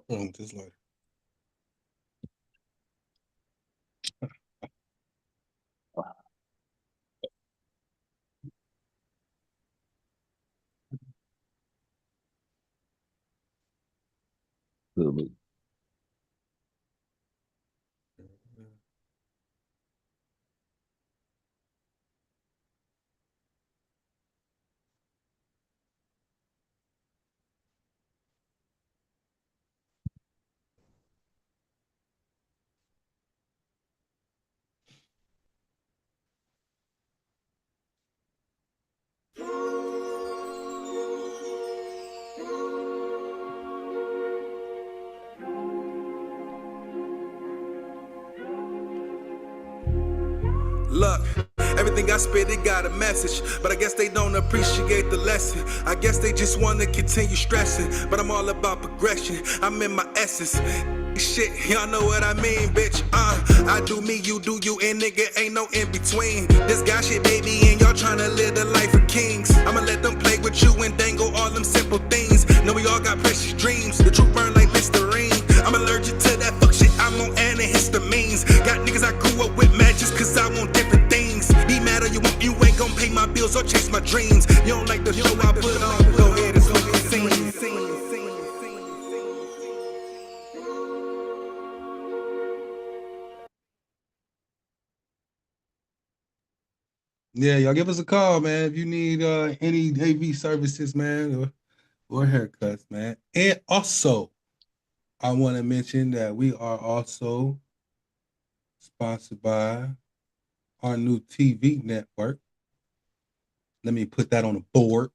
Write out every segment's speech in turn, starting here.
Wrong with this lighter. Look, everything I spit, it got a message, but I guess they don't appreciate the lesson. I guess they just wanna continue stressing, but I'm all about progression. I'm in my essence. Shit, y'all know what I mean, bitch. I do me, you do you, and nigga ain't no in between. This guy shit, baby, and y'all tryna live the life of kings. I'ma let them play with you and dangle all them simple things. Know we all got precious dreams. The truth burn like Listerine. I'm allergic to that fuck shit. I'm on antihistamines. Got niggas I grew up with mad just cause I want different things. Be mad or you want, you ain't gon' pay my bills or chase my dreams. You don't like the show I put on, go ahead and smoke the scene. Yeah, y'all give us a call, man, if you need any AV services, man, or haircuts, man. And also, I want to mention that we are also sponsored by our new TV network. Let me put that on the board.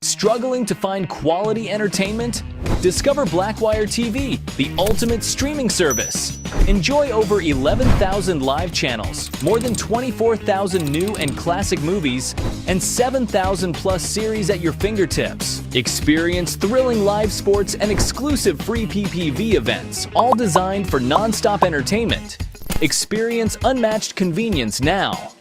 Struggling to find quality entertainment? Discover Blackwire TV, the ultimate streaming service. Enjoy over 11,000 live channels, more than 24,000 new and classic movies, and 7,000 plus series at your fingertips. Experience thrilling live sports and exclusive free PPV events, all designed for non-stop entertainment. Experience unmatched convenience now.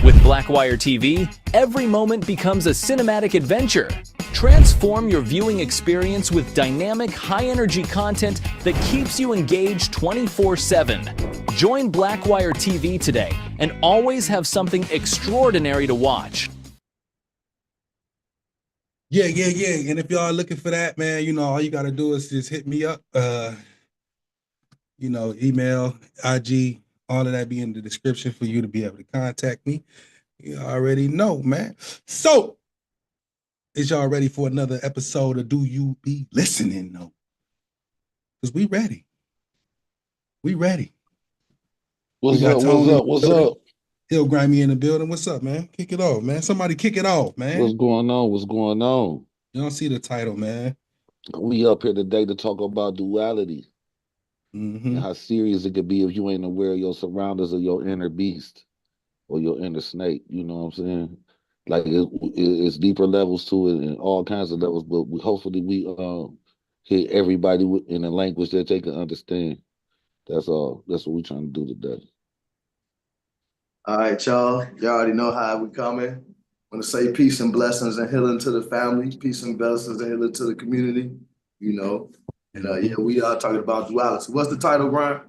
With Blackwire TV, every moment becomes a cinematic adventure. Transform your viewing experience with dynamic, high-energy content that keeps you engaged 24/7. Join Blackwire TV today and always have something extraordinary to watch. Yeah. And if y'all are looking for that, man, you know, all you got to do is just hit me up. You know, email, IG, all of that be in the description for you to be able to contact me. You already know, man. So, is y'all ready for another episode of Do You Be Listening Though? Because we ready. We ready. What's up? Hill Grimy in the building. What's up, man? Kick it off, man. Somebody kick it off, man. What's going on? You don't see the title, man. We up here today to talk about duality. And how serious it could be if you ain't aware of your surroundings or your inner beast or your inner snake. You know what I'm saying? Like it's deeper levels to it and all kinds of levels, but hopefully we hit everybody in a language that they can understand. That's all. That's what we're trying to do today. All right, y'all. Y'all already know how we coming. I want to say peace and blessings and healing to the family. Peace and blessings and healing to the community. You know. And yeah, we are talking about duality. What's the title, Brian?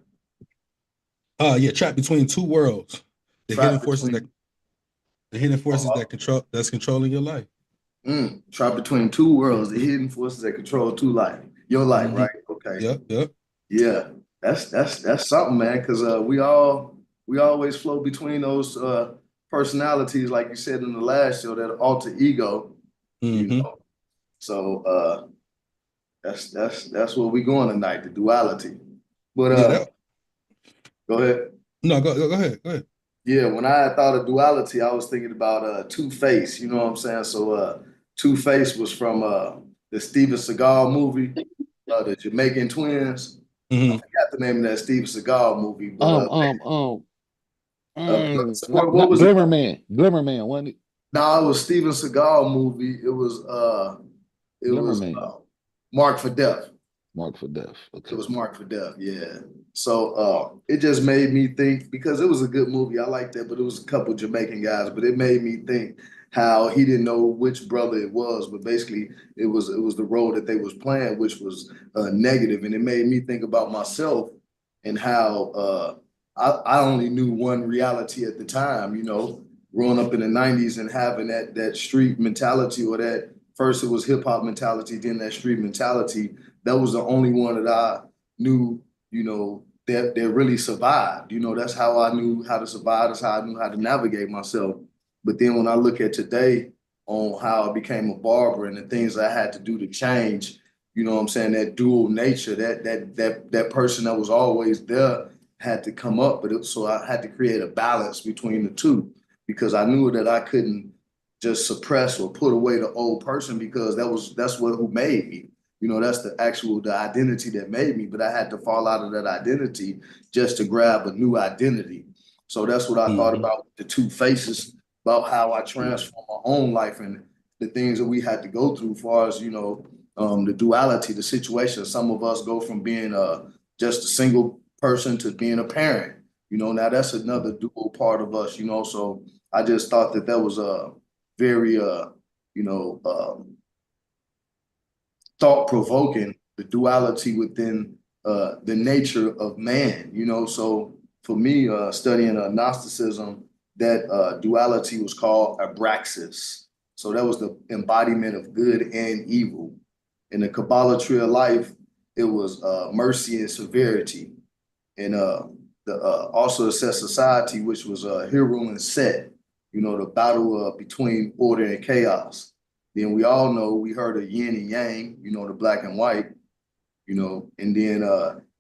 Yeah, trapped between two worlds. The hidden forces that's controlling your life. Trapped between two worlds, the hidden forces that control your life, right? Okay. Yep. Yeah, that's something, man. Because we always flow between those personalities, like you said in the last show, that alter ego. You know. So that's where we going tonight, the duality. But go ahead. No, go ahead. Yeah, when I thought of duality, I was thinking about Two-Face, you know what I'm saying? So Two-Face was from the Steven Seagal movie, the Jamaican Twins. I forgot the name of that Steven Seagal movie. But, what was Glimmer Man, wasn't it? No, it was Steven Seagal movie. It was Mark for Death. Marked for Death. Okay. It was Marked for Death, yeah. So it just made me think, because it was a good movie. I liked that, but it was a couple Jamaican guys, but it made me think how he didn't know which brother it was, but basically it was the role that they was playing, which was negative. And it made me think about myself and how I only knew one reality at the time, you know, growing up in the 90s and having that street mentality, or that first it was hip hop mentality, then that street mentality. That was the only one that I knew, you know, that really survived. You know, that's how I knew how to survive. That's how I knew how to navigate myself. But then when I look at today on how I became a barber and the things I had to do to change, you know what I'm saying, that dual nature, that person that was always there had to come up. So I had to create a balance between the two, because I knew that I couldn't just suppress or put away the old person, because that's what who made me. You know, that's the identity that made me, but I had to fall out of that identity just to grab a new identity. So that's what I thought about the two faces, about how I transformed my own life and the things that we had to go through, as far as, you know, the duality, the situation. Some of us go from being just a single person to being a parent. You know, now that's another dual part of us, you know. So I just thought that was a very, you know, thought-provoking, the duality within the nature of man, you know. So for me, studying Gnosticism, that duality was called abraxas. So that was the embodiment of good and evil. In the Kabbalah tree of life, it was mercy and severity. And also the set society, which was Hiru and Set, you know, the battle between order and chaos. Then we all know, we heard of yin and yang, you know, the black and white, you know. And then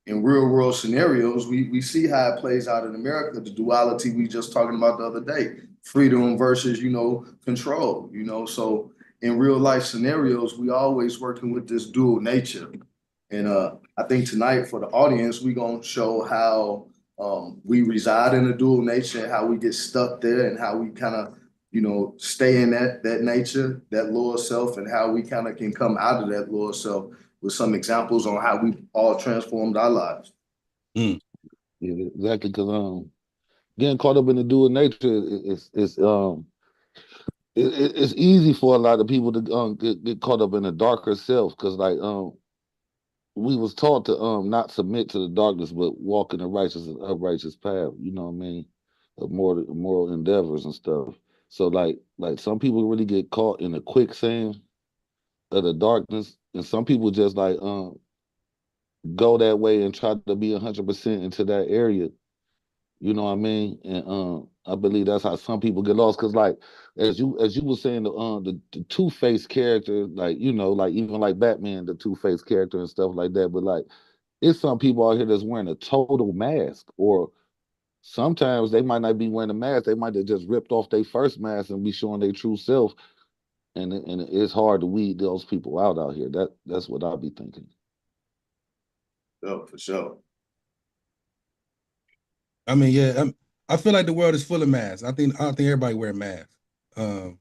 in real world scenarios, we see how it plays out in America, the duality we just talking about the other day, freedom versus, you know, control, you know. So in real life scenarios, we always working with this dual nature. And I think tonight for the audience, we gonna show how we reside in a dual nature, and how we get stuck there, and how we kind of, you know, stay in that nature, that lower self, and how we kind of can come out of that lower self, with some examples on how we all transformed our lives. Yeah, exactly. Because getting caught up in the dual nature it's easy for a lot of people to get caught up in the darker self, because like we was taught to not submit to the darkness, but walk in the righteous and uprighteous path. You know what I mean? Of moral endeavors and stuff. So like some people really get caught in the quicksand of the darkness, and some people just like go that way and try to be 100% into that area. You know what I mean? And I believe that's how some people get lost. Cause like as you were saying, the Two-Face character, like, you know, like even like Batman, the Two-Face character and stuff like that. But like it's some people out here that's wearing a total mask, or sometimes they might not be wearing a mask. They might have just ripped off their first mask and be showing their true self. And it's hard to weed those people out here. That's what I'll be thinking. Oh, for sure. I mean, yeah, I feel like the world is full of masks. I don't think everybody wear masks. And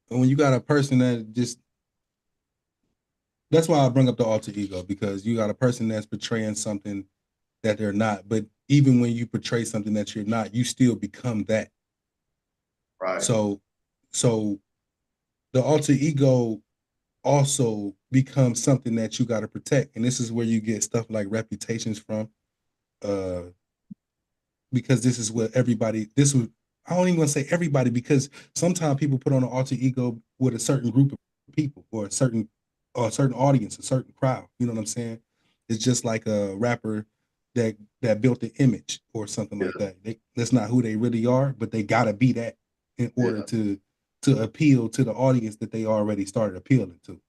when you got a person that just, that's why I bring up the alter ego, because you got a person that's portraying something that they're not. But even when you portray something that you're not, you still become that. Right. So the alter ego also becomes something that you got to protect. And this is where you get stuff like reputations from. Because this is what I don't even want to say everybody, because sometimes people put on an alter ego with a certain group of people, or a certain audience, a certain crowd. You know what I'm saying? It's just like a rapper that built the image or something like that. That's not who they really are, but they gotta be that in order to appeal to the audience that they already started appealing to.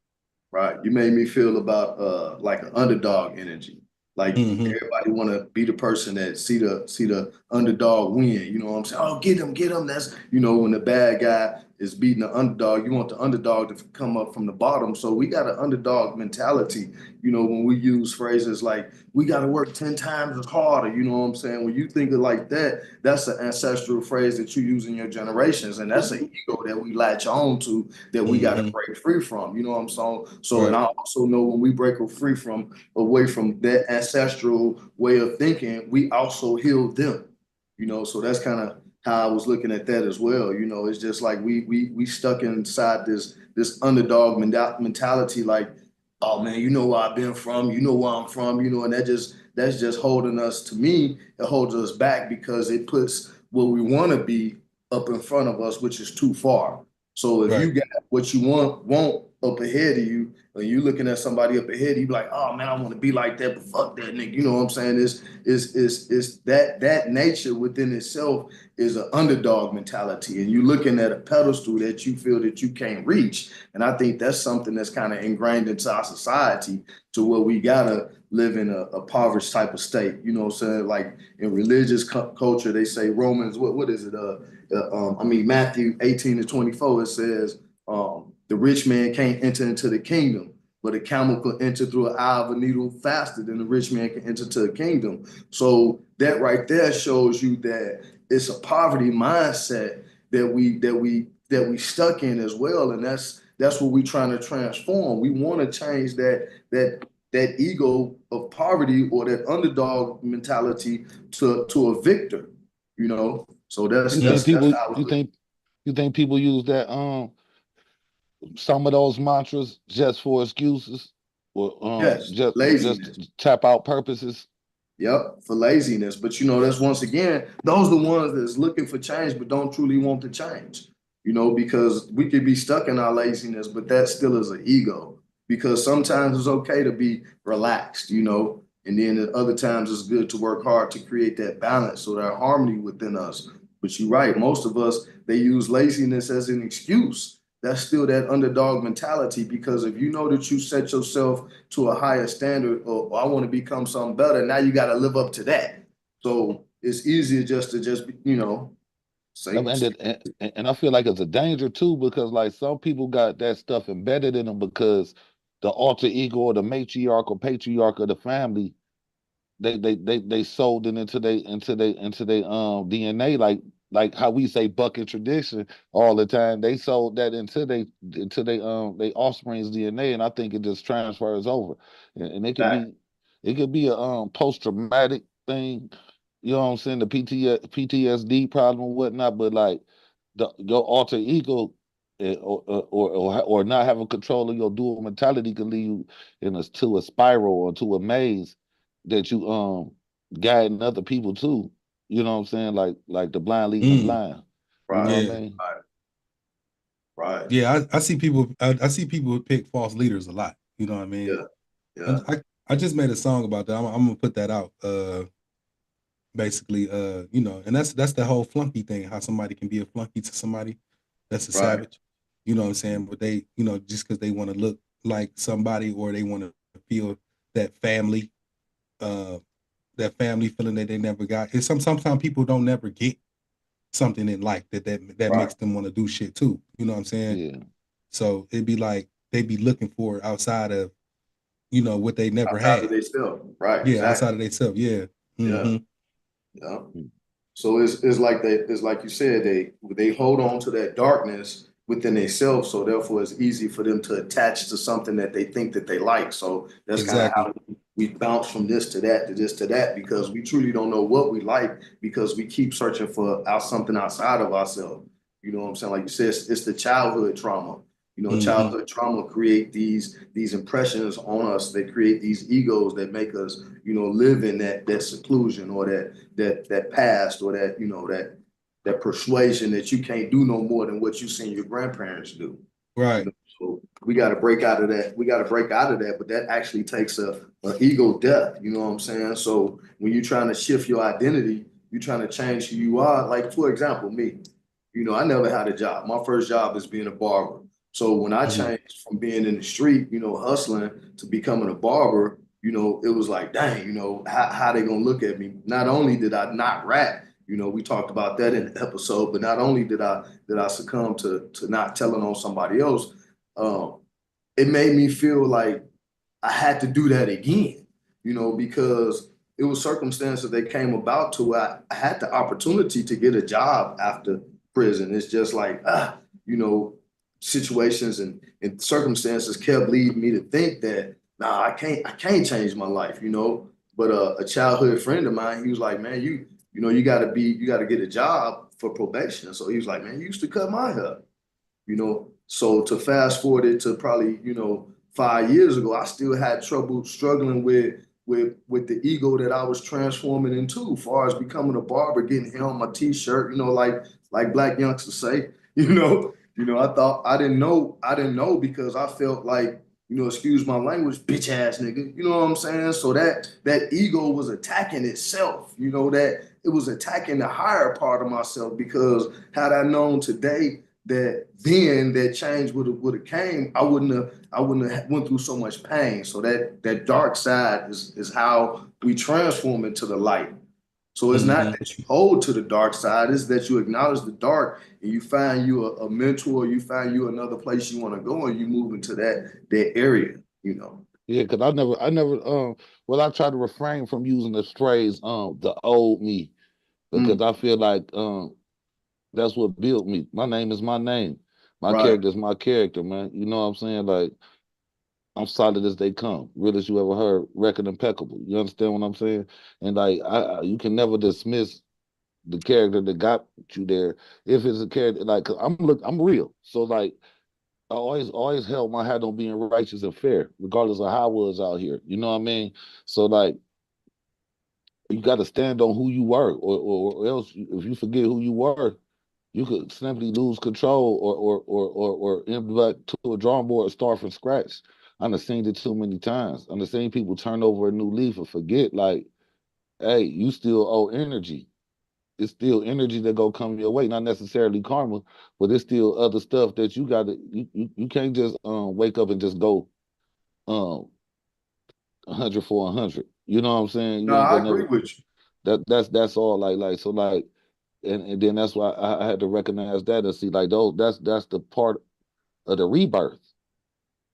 Right. You made me feel about like an underdog energy. Like everybody want to be the person that see the underdog win. You know what I'm saying? Oh, get him. That's, you know, when the bad guy is beating the underdog. You want the underdog to come up from the bottom. So we got an underdog mentality, when we use phrases like, we got to work 10 times as harder, you know what I'm saying? When you think of like that, that's an ancestral phrase that you use in your generations. And that's an ego that we latch on to that we got to break free from, you know what I'm saying? So, and I also know when we break away from that ancestral way of thinking, we also heal them, so that's kind of how I was looking at that as well. It's just like we stuck inside this underdog mentality, like, oh man, you know where I've been from, you know where I'm from, and that's just holding us. To me, it holds us back because it puts what we want to be up in front of us, which is too far. So if you got what you want up ahead of you, and you looking at somebody up ahead, you be like, oh man, I want to be like that, but fuck that nigga. You know what I'm saying? It's that nature within itself is an underdog mentality. And you looking at a pedestal that you feel that you can't reach. And I think that's something that's kind of ingrained into our society to where we gotta live in a impoverished type of state. You know what I'm saying? Like in religious culture, they say Romans, what is it? Matthew 18-24, it says, the rich man can't enter into the kingdom, but a camel could enter through an eye of a needle faster than the rich man can enter to the kingdom. So that right there shows you that it's a poverty mindset that we stuck in as well, and that's what we're trying to transform. We want to change that ego of poverty or that underdog mentality to a victor. So that's how you think people use that some of those mantras just for excuses or yes, just laziness. to tap out purposes? Yep, for laziness. But that's once again, those are the ones that's looking for change but don't truly want to change. Because we could be stuck in our laziness, but that still is an ego. Because sometimes it's okay to be relaxed, and then at other times it's good to work hard to create that balance or that harmony within us. But you're right, most of us, they use laziness as an excuse. That's still that underdog mentality, because if you know that you set yourself to a higher standard, or I want to become something better, now you got to live up to that. So it's easier just to say. And I feel like it's a danger too, because like some people got that stuff embedded in them because the alter ego or the matriarch or patriarch of the family, they sold it into they DNA, like how we say bucket tradition all the time. They sold that into they offspring's DNA, and I think it just transfers over, and it could be a post traumatic thing. You know what I'm saying? The PTSD problem or whatnot, but like your alter ego or not having control of your dual mentality can lead you to a spiral or to a maze that you guiding other people to. You know what I'm saying? Like the blind leading the blind. You Right. know Yeah. what I mean? Right. Yeah, I see people. I see people pick false leaders a lot. You know what I mean? Yeah. And Yeah. I just made a song about that. I'm gonna put that out. Basically, and that's the whole flunky thing. How somebody can be a flunky to somebody that's a Right. savage. You know what I'm saying? But they, just because they want to look like somebody or they want to feel that family, that family feeling that they never got. And sometimes people don't never get something in life that Right. makes them want to do shit too. You know what I'm saying? Yeah. So it'd be like they be looking for outside of, what they never Outside of had. themselves. Right. Yeah, Exactly. outside of themselves. Yeah. Yeah. Mm-hmm. Yeah. Mm. So it's like you said, they hold on to that darkness within themselves. So therefore it's easy for them to attach to something that they think that they like. So that's kind of Exactly. how we bounce from this to that to this to that, because we truly don't know what we like, because we keep searching for something outside of ourselves. You know what I'm saying? Like you said, it's the childhood trauma. Mm-hmm. Childhood trauma create these impressions on us. They create these egos that make us, live in that seclusion or that past, or that persuasion that you can't do no more than what you seen your grandparents do. Right. So we got to break out of that. We got to break out of that, but that actually takes a ego death. You know what I'm saying? So when you're trying to shift your identity, you're trying to change who you are. Like, for example, me, I never had a job. My first job is being a barber. So when I Mm-hmm. changed from being in the street, hustling, to becoming a barber, it was like, dang, how they gonna look at me? Not only did I not rap, You know, we talked about that in the episode, but not only did I succumb to not telling on somebody else, um, it made me feel like I had to do that again, you know, because it was circumstances that came about to where I had the opportunity to get a job after prison. It's just like, you know, situations and circumstances kept leading me to think that, nah, I can't change my life, you know. But a childhood friend of mine, he was like, man, you know, you gotta get a job for probation. So he was like, man, you used to cut my hair, you know. So to fast forward it to probably, you know, 5 years ago, I still had trouble struggling with the ego that I was transforming into, as far as becoming a barber, getting hair on my t-shirt, you know, like black youngsters say, I thought I didn't know because I felt like, you know, excuse my language, bitch ass nigga, you know what I'm saying? So that ego was attacking itself, you know, that it was attacking the higher part of myself, because had I known today that then that change would have came, I wouldn't have went through so much pain. So that dark side is how we transform into the light. So it's not that you hold to the dark side, it's that you acknowledge the dark and you find you a mentor, you find you another place you want to go, and you move into that area, you know. Yeah, because well, I try to refrain from using the phrase the old me, because Mm, I feel like that's what built me. My name is my name. My right. character is my character, man. You know what I'm saying? Like, I'm solid as they come, real as you ever heard, record impeccable. You understand what I'm saying? And like, you can never dismiss the character that got you there if it's a character. Like, 'cause I'm real. So like, I always held my hat on being righteous and fair, regardless of how I was out here. You know what I mean? So like, you got to stand on who you were, or else if you forget who you were, you could simply lose control, or end back to a drawing board and start from scratch. I've seen it too many times. I've seen people turn over a new leaf and forget, like, hey, you still owe energy. It's still energy that go come your way, not necessarily karma, but it's still other stuff that you got to. You can't just wake up and just go 100 for 100. You know what I'm saying? No, You ain't I gonna never. agree with you. That's all. Like so like. And then that's why I had to recognize that and see, like, those that's the part of the rebirth.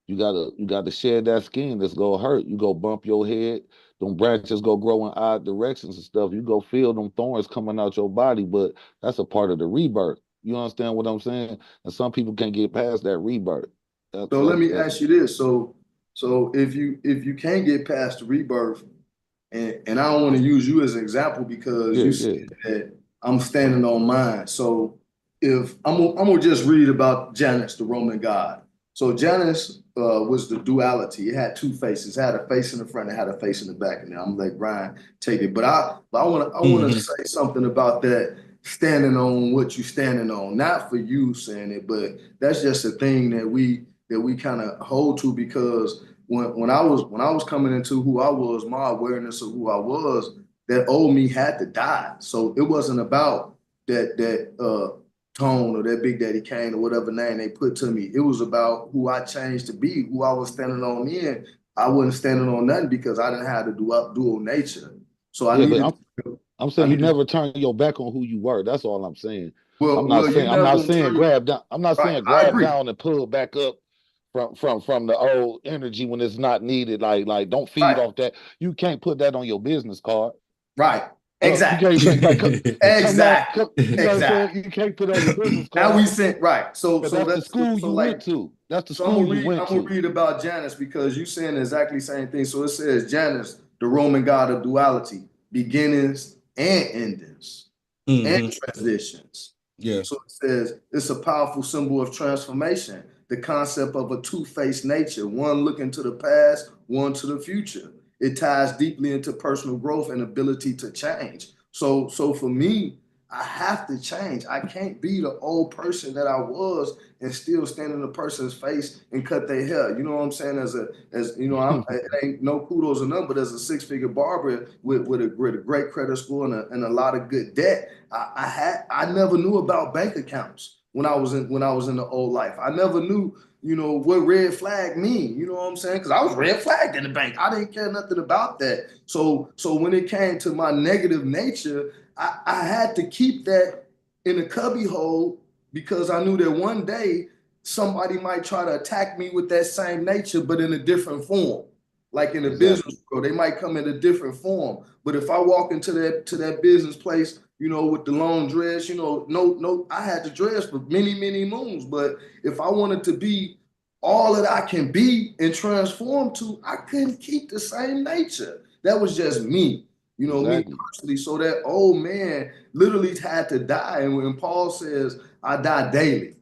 You gotta shed that skin that's gonna hurt. You go bump your head, them branches go grow in odd directions and stuff. You go feel them thorns coming out your body, but that's a part of the rebirth. You understand what I'm saying? And some people can't get past that rebirth. So let me That's ask you this. So if you can't get past the rebirth, and I don't want to use you as an example because yeah, you yeah, said that I'm standing on mine. So if I'm gonna just read about Janus, the Roman god. So Janus was the duality. It had two faces. It had a face in the front. It had a face in the back. And I'm like, Ryan, take it. But I want to say something about that, standing on what you standing on. Not for you saying it, but that's just a thing that we kind of hold to, because when I was coming into who I was, my awareness of who I was, that old me had to die. So it wasn't about that Tone or that Big Daddy Kane or whatever name they put to me. It was about who I changed to be, who I was standing on then. I wasn't standing on nothing because I didn't have the dual nature. So I yeah. But needed I'm I saying you needed never turn your back on who you were. That's all I'm saying. you I'm never not gonna saying turn your grab down. I'm not right. saying I grab agree. down and pull back up from the old energy when it's not needed. Like don't feed Right. off that. You can't put that on your business card. Right. You Exactly. can't say like Exactly. you know what I'm saying? Exactly. You can't put it on your business Now we card. sent right. So But so that's the that's school so you like went to. That's the so I'm gonna school you read. went I'm gonna to. read about Janus because you saying the exactly same thing. So it says Janus, the Roman god of duality, beginnings and endings and transitions. Yeah. So it says it's a powerful symbol of transformation. The concept of a two-faced nature, one looking to the past, one to the future. It ties deeply into personal growth and ability to change. So for me, I have to change. I can't be the old person that I was and still stand in the person's face and cut their hair. You know what I'm saying? As you know, it ain't no kudos or nothing, but as a six-figure barber with a great credit score and a lot of good debt, I never knew about bank accounts when I was in the old life. I never knew, you know, what red flag mean. You know what I'm saying? Because I was red flagged in the bank. I didn't care nothing about that. So when it came to my negative nature, I had to keep that in a cubby hole because I knew that one day somebody might try to attack me with that same nature, but in a different form. Like in the business world, they might come in a different form. But if I walk into that business place, with the long dress, no, I had to dress for many, many moons. But if I wanted to be all that I can be and transform to, I couldn't keep the same nature. That was just me, me personally. So that old man literally had to die. And when Paul says, I die daily.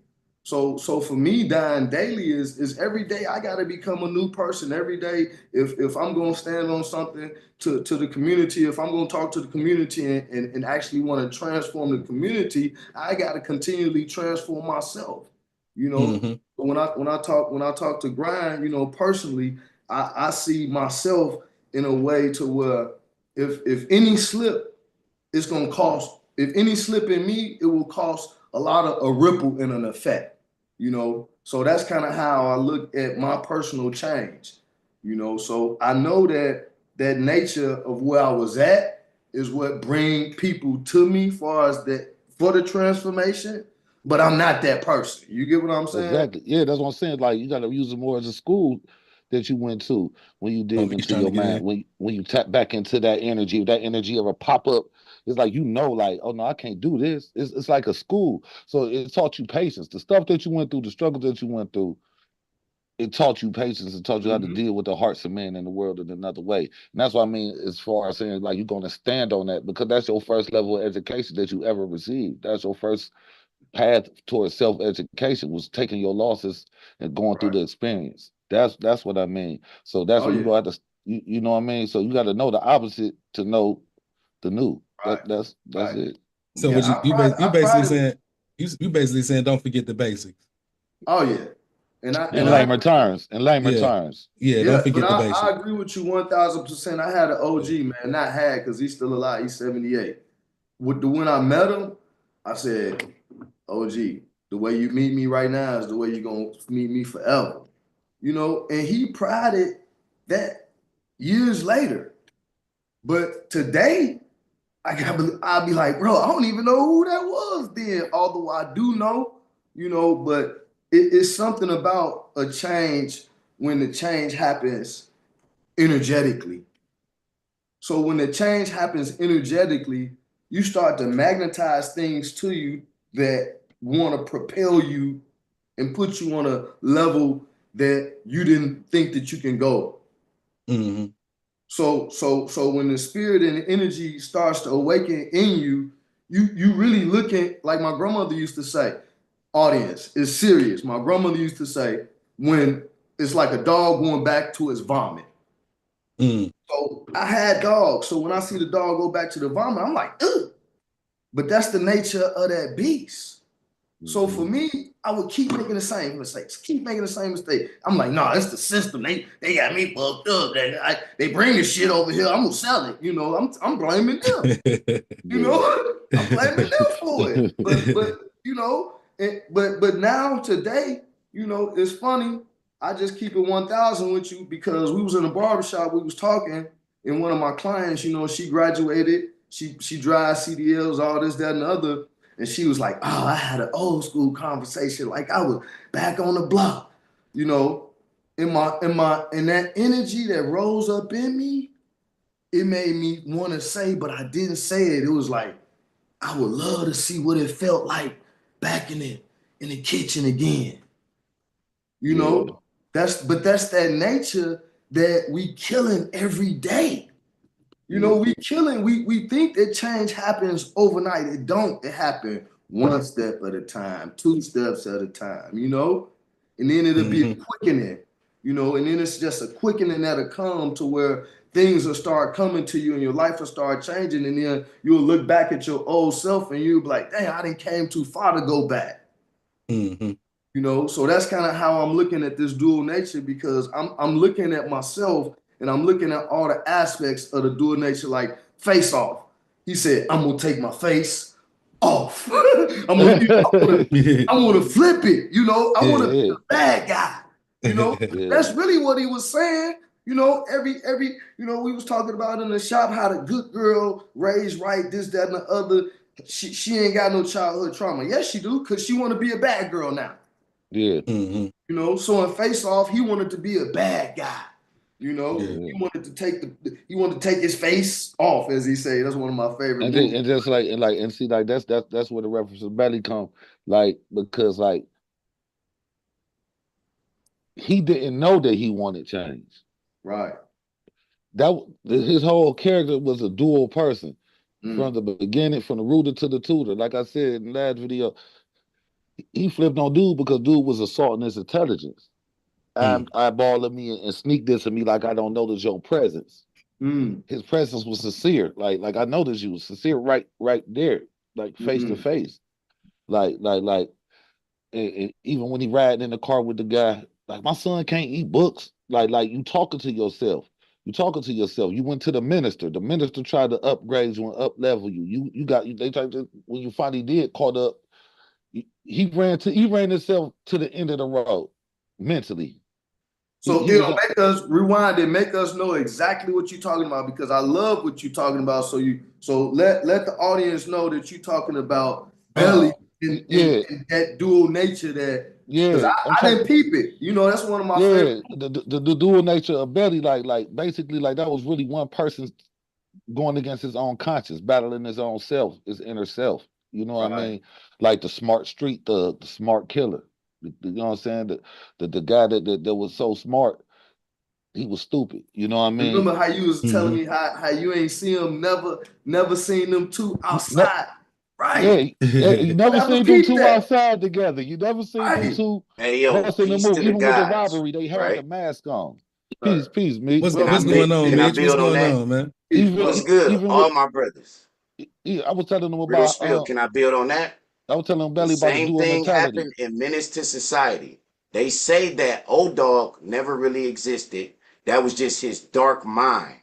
So for me, dying daily is every day I got to become a new person every day. If I'm going to stand on something to the community, if I'm going to talk to the community and actually want to transform the community, I got to continually transform myself. When I talk to Grind, personally, I see myself in a way to where if any slip, it's gonna cost. If any slip in me, it will cost a lot of a ripple and an effect. So that's kind of how I look at my personal change. So I know that nature of where I was at is what bring people to me for the transformation. But I'm not that person. You get what I'm saying? Exactly. Yeah, that's what I'm saying. Like you got to use it more as a school that you went to when you dig into your mind. When you tap back into that energy of a pop up, it's like like, oh no, I can't do this. It's like a school. So it taught you patience. The stuff that you went through, the struggles that you went through, it taught you patience. It taught you how to deal with the hearts of men in the world in another way. And that's what I mean as far as saying like you're gonna stand on that because that's your first level of education that you ever received. That's your first path towards self-education was taking your losses and going through the experience. That's what I mean. So that's what you gonna have to you know what I mean? So you gotta know the opposite to know the new. That's it. So what you basically saying don't forget the basics. Oh yeah. In layman terms. Yeah, don't forget the basics. I agree with you 1000%. I had an OG, man, not had because he's still alive. He's 78. When I met him, I said, OG, the way you meet me right now is the way you're going to meet me forever. And he prided that years later. But today, I'll be like, bro, I don't even know who that was then, although I do know, but it's something about a change when the change happens energetically. So when the change happens energetically, you start to magnetize things to you that want to propel you and put you on a level that you didn't think that you can go. Mm-hmm. So when the spirit and the energy starts to awaken in you, you really looking like my grandmother used to say, audience is serious. My grandmother used to say, when it's like a dog going back to its vomit. So I had dogs. So when I see the dog go back to the vomit, I'm like, ugh. But that's the nature of that beast. So for me, I would keep making the same mistakes. I'm like, nah, it's the system. They got me fucked up. They bring the shit over here. I'm gonna sell it. I'm blaming them. I'm blaming them for it. But now today, it's funny. I just keep it 1000 with you because we was in a barbershop. We was talking, and one of my clients, she graduated. She drives CDLs, all this, that, and the other. And she was like, oh, I had an old school conversation. Like I was back on the block, in that energy that rose up in me, it made me want to say, but I didn't say it. It was like, I would love to see what it felt like back in the kitchen again. That's that nature that we killing every day. We killing, we think that change happens overnight. It don't. It happen one step at a time, 2 steps at a time, and then it'll be a quickening, and then it's just a quickening that'll come to where things will start coming to you and your life will start changing. And then you'll look back at your old self and you'll be like, dang, I didn't came too far to go back. So that's kind of how I'm looking at this dual nature because I'm looking at myself and I'm looking at all the aspects of the dual nature, like face off. He said, I'm going to take my face off. I'm going to flip it. I want to be a bad guy. That's really what he was saying. You know, we was talking about in the shop how the good girl raised right, this, that, and the other. She ain't got no childhood trauma. Yes, she do, because she want to be a bad girl now. Yeah. You know, so in Face Off, he wanted to be a bad guy. You know, Yeah. he wanted to take his face off, as he say. That's one of my favorite movies. And just like and see like that's where the reference to belly come, like because like he didn't know that he wanted change. Right. His whole character was a dual person from Mm. the beginning, from the rooter to the tutor. Like I said in the last video, he flipped on dude because dude was assaulting his intelligence. Eyeballing me and sneak this at me like I don't notice your presence. Mm. His presence was sincere. Like I noticed you was sincere right there, like face to face. Like and even when he riding in the car with the guy, like my son can't eat books. Like you talking to yourself. You talking to yourself. You went to the minister. The minister tried to upgrade you and up level you. They tried to, when you finally did caught up. He ran himself to the end of the road mentally. So He was make us rewind and make us know exactly what you're talking about, because I love what you're talking about. So let the audience know that you're talking about Belly in that dual nature, that because I didn't peep it. You know, that's one of my favorite. The dual nature of Belly, like basically like that was really one person going against his own conscience, battling his own self, his inner self. You know what I mean? Like the smart street, the smart killer. You know what I'm saying? The guy that was so smart, he was stupid. You know what I mean? Remember how you was telling me how you ain't seen them, never seen them two outside. Right. Yeah, you never seen them two outside together. You never seen them two. Hey, yo, busting the peace move. to the Even with the guys, robbery, they had the right? mask on. Peace, Meek. What's going on, Can I Mitch? What's build on going that? on, man? What's good? Even All with, my brothers. I was telling them Real about spill. Can I build on that? I was telling The Belly about the same dual thing mentality. happened in Menace to Society. They say that old dog never really existed. That was just his dark mind.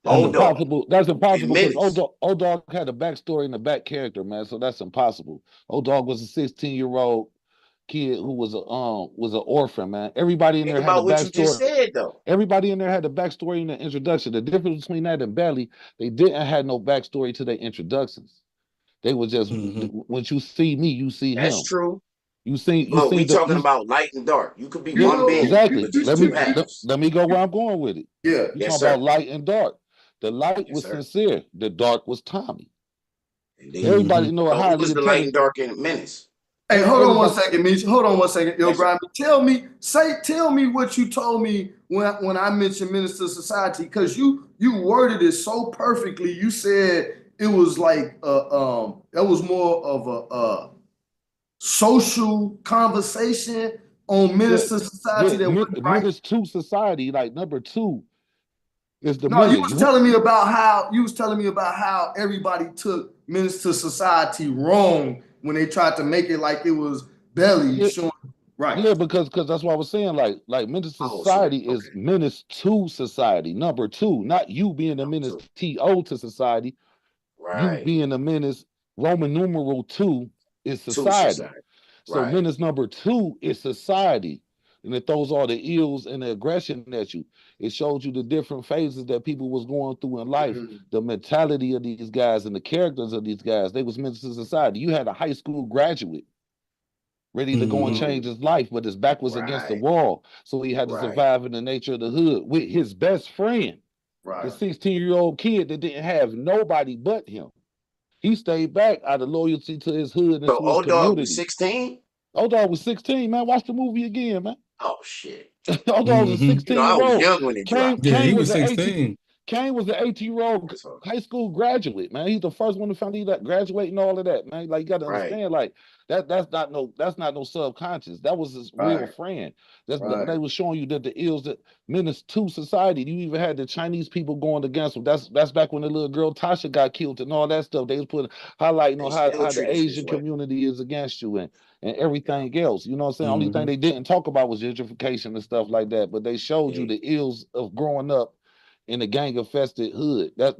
That's Old dog. impossible. That's impossible because Menace. Old Dog had a backstory and a back character, man. So that's impossible. Old Dog was a 16-year-old kid who was an orphan, man. Everybody in Think there had a about what you just backstory. said, though. Everybody in there had a backstory in the introduction. The difference between that and Belly, they didn't have no backstory to their introductions. They were just when you see me, you see That's him. true. You But we talking the about light and dark. You could be yeah, one being, exactly. but just two halves. Let me go where I'm going with it. Yeah. You Yes, talking about sir. light and dark. The light Yes, was sir. sincere. The dark was Tommy. Indeed. Everybody know a So who highly was the light and intelligent. dark in Menace? Hey, hold on one second, Mitch. Hold on one second. Yo, Yes, Grimy, tell me what you told me when I mentioned Minister Society, because you worded it so perfectly. You said it was like that was more of a social conversation on Minister Society that went right. Menace to society, like number 2 is the No, menace. you was telling me about how everybody took Minister Society wrong when they tried to make it like it was Belly showing. Right. Yeah, because that's what I was saying. Like menace to society is menace to society. Number 2, not you being a menace to society. You Right. being a menace. Roman numeral 2 is To society. society. So Right. menace number 2 is society. And it throws all the ills and the aggression at you. It shows you the different phases that people was going through in life, the mentality of these guys and the characters of these guys. They was menace to society. You had a high school graduate ready to go and change his life, but his back was against the wall. So he had to survive in the nature of the hood with his best friend, the 16-year-old kid that didn't have nobody but him. He stayed back out of loyalty to his hood and So to his old dog was community. 16? Old dog was 16, man. Watch the movie again, man. Oh shit. Old dog was a 16-year-old. I was young when it dropped. He was 16. Kane was an 18-year-old high school graduate, man. He's the first one to find that graduate and all of that, man. Like you got to understand, like that's not no subconscious. That was his real friend. They was showing you that the ills that menace to society. You even had the Chinese people going against them. That's back when the little girl Tasha got killed and all that stuff. They was highlighting how the Asian community is against you and everything else. You know what I'm saying? Only thing they didn't talk about was gentrification and stuff like that. But they showed you the ills of growing up in a gang infested hood. That's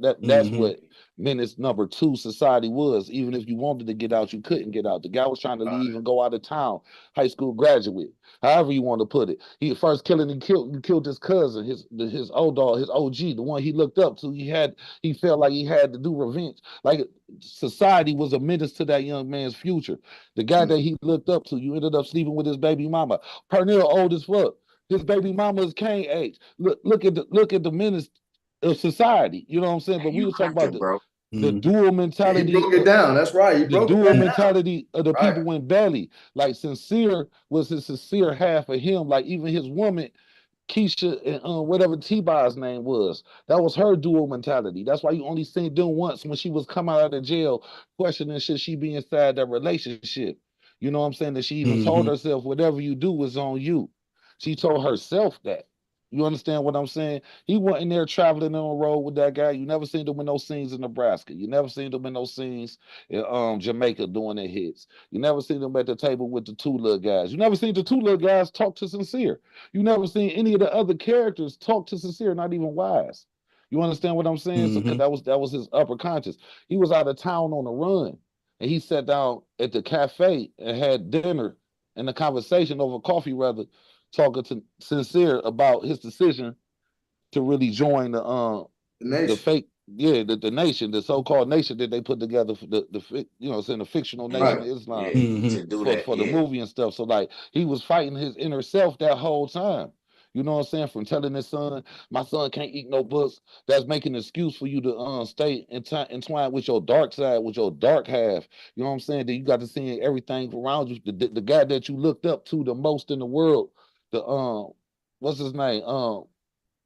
what menace number 2 society was. Even if you wanted to get out, you couldn't get out. The guy was trying to leave and go out of town, high school graduate, however you want to put it. He first killing and killed his cousin, his old dog, his OG, the one he looked up to. He felt like he had to do revenge. Like society was a menace to that young man's future. The guy that he looked up to, you ended up sleeping with his baby mama. Pernell old as fuck. His baby mama is Kane age. Look at the menace of society. You know what I'm saying? But we were talking about the dual mentality. He broke it down. That's right. The dual mentality of the people went belly. Like Sincere was his sincere half of him. Like even his woman, Keisha, and whatever T-Bar's name was, that was her dual mentality. That's why you only seen them once when she was coming out of jail, questioning should she be inside that relationship. You know what I'm saying? That she even told herself, whatever you do is on you. She told herself that. You understand what I'm saying? He went in there traveling on the road with that guy. You never seen them in no scenes in Nebraska. You never seen them in no scenes in Jamaica doing their hits. You never seen them at the table with the 2 little guys. You never seen the 2 little guys talk to Sincere. You never seen any of the other characters talk to Sincere, not even Wise. You understand what I'm saying? So that was his upper conscious. He was out of town on the run, and he sat down at the cafe and had dinner and a conversation over coffee, rather, talking to Sincere about his decision to really join the fake, the nation, the so-called nation that they put together for the you know, it's in the fictional nation of Islam for the movie and stuff. So like he was fighting his inner self that whole time. You know what I'm saying? From telling his son, my son can't eat no books. That's making an excuse for you to stay entwined with your dark side, with your dark half. You know what I'm saying? That you got to see everything around you. The guy that you looked up to the most in the world, the what's his name? The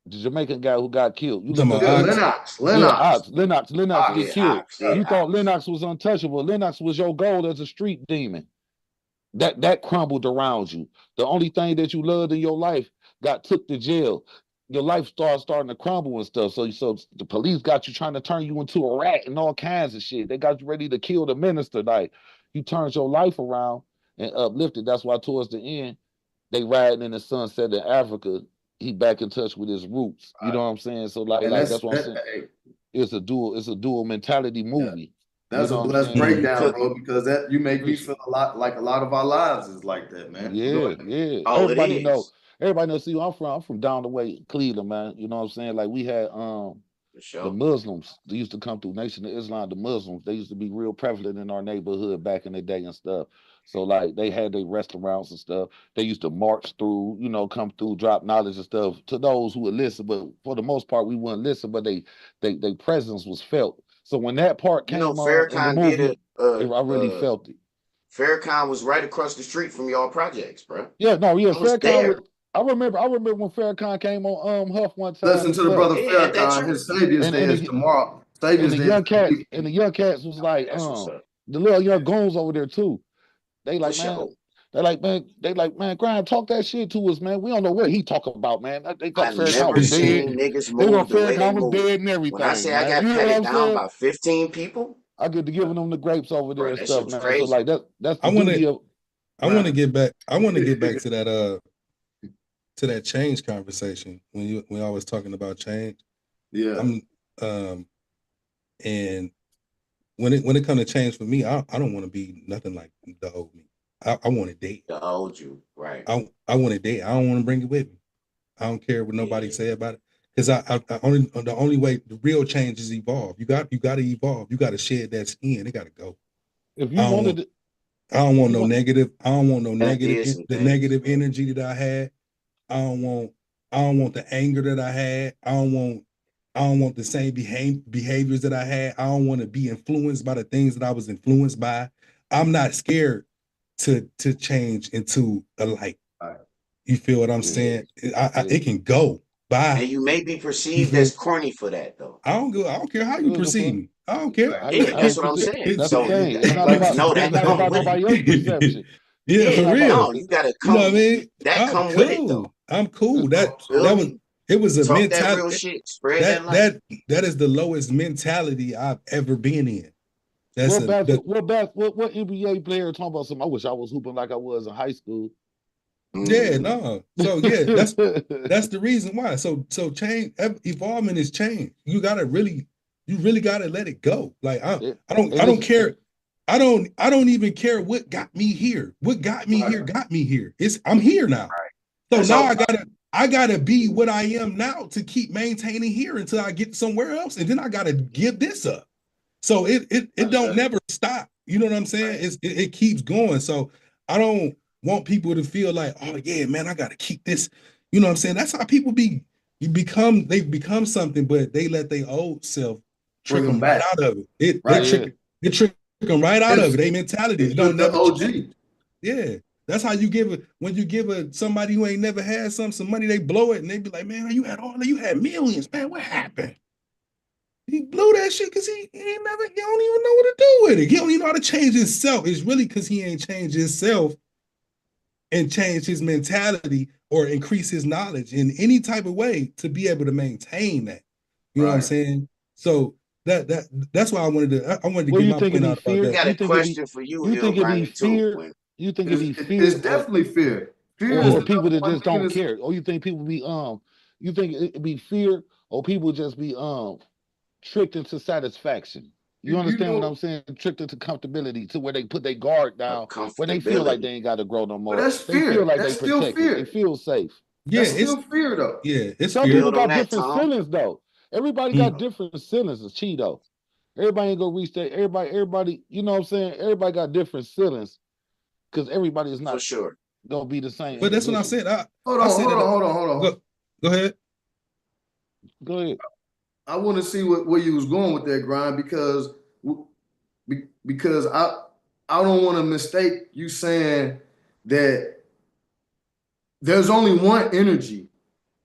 Jamaican guy who got killed. You look at Lennox get killed. You thought Lennox was untouchable. Lennox was your goal as a street demon. That crumbled around you. The only thing that you loved in your life got took to jail. Your life starting to crumble and stuff. So the police got you trying to turn you into a rat and all kinds of shit. They got you ready to kill the minister. Like you turned your life around and uplifted. That's why towards the end, they riding in the sunset in Africa. He back in touch with his roots. You know what I'm saying? So like that's what I'm saying. It's a dual mentality movie. That's a blessed breakdown, bro, because that you make me feel a lot like a lot of our lives is like that, man. Yeah. Oh, everybody knows. See, I'm from down the way, Cleveland, man. You know what I'm saying? Like we had the Muslims. They used to come through Nation of Islam. The Muslims, they used to be real prevalent in our neighborhood back in the day and stuff. So like they had their restaurants and stuff. They used to march through, you know, come through, drop knowledge and stuff to those who would listen. But for the most part, we wouldn't listen. But they presence was felt. So when that part came on in the movie, I really felt it. Farrakhan was right across the street from y'all projects, bro. Farrakhan. I remember when Farrakhan came on Huff one time. Listen to the brother Farrakhan. His Savior's Day is tomorrow. Savior's Day. The young cats was like, the little young goons over there too. They like, man, Grind, talk that shit to us, man. We don't know what he talking about, man. They thought Farrakhan was dead. Niggas move the way they move. Dead and everything. When I say I got patted down by 15 people, I get to giving them the grapes over there and stuff, man. So like that's the beauty of. I want to get back to that change conversation when I was talking about change. Yeah. And when it comes to change for me, I don't want to be nothing like the old me. I want to date. The old you, right? I want to date. I don't want to bring it with me. I don't care what nobody say about it. Because the only way the real change is evolve. You got to evolve. You got to shed that skin. It got to go. If you wanted to, I don't want no negative. I don't want no negative. The negative energy that I had. I don't want the anger that I had. I don't want the same behaviors that I had. I don't want to be influenced by the things that I was influenced by. I'm not scared to change into a light. You feel what I'm saying? It can go by. And you may be perceived as corny for that, though. I don't care how you perceive me. I don't care. That's what I'm saying. That's so it's not about nobody else's perception. Yeah, for real. No, you gotta come. You know what I mean? That come with it, though. I'm cool. It was a mentality. That real shit. Spread that light. That is the lowest mentality I've ever been in. What NBA player talking about something? I wish I was hooping like I was in high school. Yeah, no. So yeah, that's the reason why. So change, evolvement is change. You really gotta let it go. Like I don't care. I don't even care what got me here. What got me here got me here. I'm here now. So That's now all. I gotta be what I am now to keep maintaining here until I get somewhere else, and then I gotta give this up. So it don't never stop. You know what I'm saying? It keeps going. So I don't want people to feel like, oh yeah, man, I gotta keep this. You know what I'm saying? That's how people they become something, but they let their old self trick Bring them them right back. out of it. Right. It trick them right out of it. They mentality. It's It just don't the never OG. change. Yeah. That's how you when you give somebody who ain't never had some money, they blow it and they be like, man, you had millions, man. What happened? He blew that shit because he don't even know what to do with it. He don't even know how to change himself. It's really because he ain't changed himself and changed his mentality or increase his knowledge in any type of way to be able to maintain that. You know what I'm saying? So that's why I wanted to Well, get you my think it'd point be out about I fear? that. got a question for you, You think it'd be Ronnie, too. fear? You think it'd be It's fear definitely fear. Fear is or the people number that one just thing. don't care? Or you think people be you think it'd be fear or people just be tricked into satisfaction? You you understand what know, I'm saying? Tricked into comfortability to where they put their guard down, where they feel like they Comfortability. ain't got to grow no but more. that's They feel fear. like That's they still protected. They fear. feel safe. Yeah, That's still fear though. it's Some fear. people Build on got that, different Tom. ceilings though. Everybody got different ceilings as Cheeto. Everybody ain't gonna reach that. Everybody, you know what I'm saying? Everybody got different ceilings because everybody is For not sure. gonna be the same But that's what I individual. said. Hold I on, said hold it. on, hold on, hold on. Go ahead. Go ahead. I want to see where you was going with that, Grind, because I don't want to mistake you saying that there's only one energy,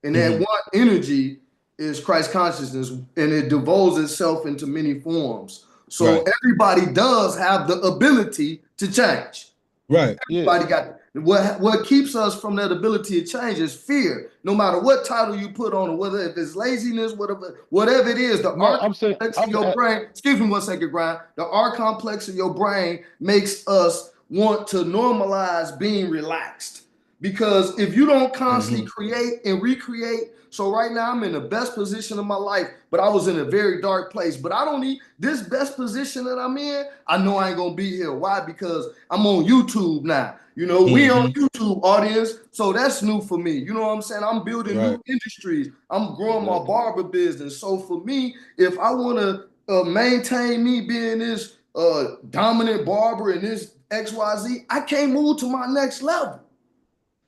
and that Mm-hmm. one energy is Christ consciousness, and it devolves itself into many forms. So Right. everybody does have the ability to change. Right. Yeah. Everybody got what keeps us from that ability to change is fear. No matter what title you put on it, whether if it's laziness, whatever it is, the No, R I'm saying complex of your brain. Excuse me 1 second, Brian. The R complex of your brain makes us want to normalize being relaxed. Because if you don't constantly create and recreate, so right now I'm in the best position of my life, but I was in a very dark place. But I don't need this best position that I'm in. I know I ain't gonna be here. Why? Because I'm on YouTube now. You know, we on YouTube, audience. So that's new for me. You know what I'm saying? I'm building Right. new industries. I'm growing my barber business. So for me, if I want to maintain me being this dominant barber and this XYZ, I can't move to my next level.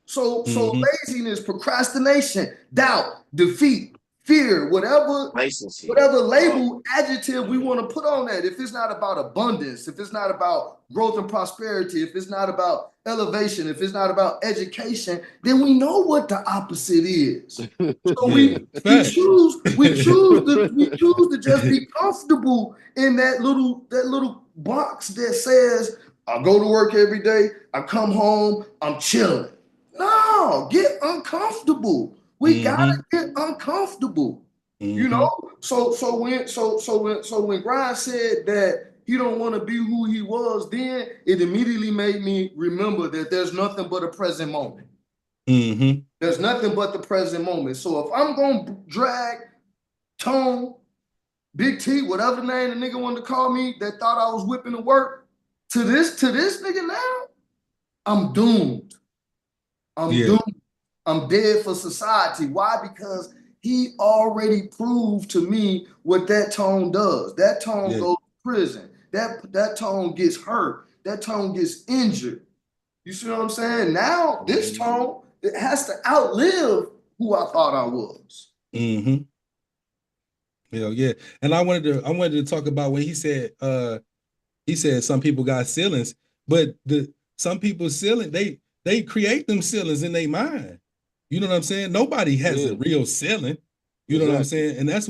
So Mm-hmm. laziness, procrastination, doubt, defeat, fear, whatever Complacency. whatever Oh, label, adjective we want to put on that. If it's not about abundance, if it's not about growth and prosperity, if it's not about elevation, if it's not about education, then we know what the opposite is. So Yeah. Facts. we choose to just be comfortable in that little box that says I go to work every day, I come home, I'm chilling. No, get uncomfortable. We gotta Mm-hmm. get uncomfortable. You Mm-hmm. know, so when Grind said that he don't want to be who he was, then it immediately made me remember that there's nothing but a present moment. Mm-hmm. There's nothing but the present moment. So if I'm gonna drag Tone, Big T, whatever the name the nigga wanted to call me, that thought I was whipping the work to this nigga now, I'm doomed. I'm Yeah. doomed. I'm dead for society. Why? Because he already proved to me what that Tone does. That Tone Yeah. goes to prison. That Tone gets hurt. That Tone gets injured. You see what I'm saying? Now this Tone, it has to outlive who I thought I was. Mm-hmm. Hell yeah. And I wanted to talk about when he said some people got ceilings, but some people's ceiling, they create them ceilings in their mind. You know what I'm saying? Nobody has a Yeah, real ceiling. You know what I'm exactly. saying? And that's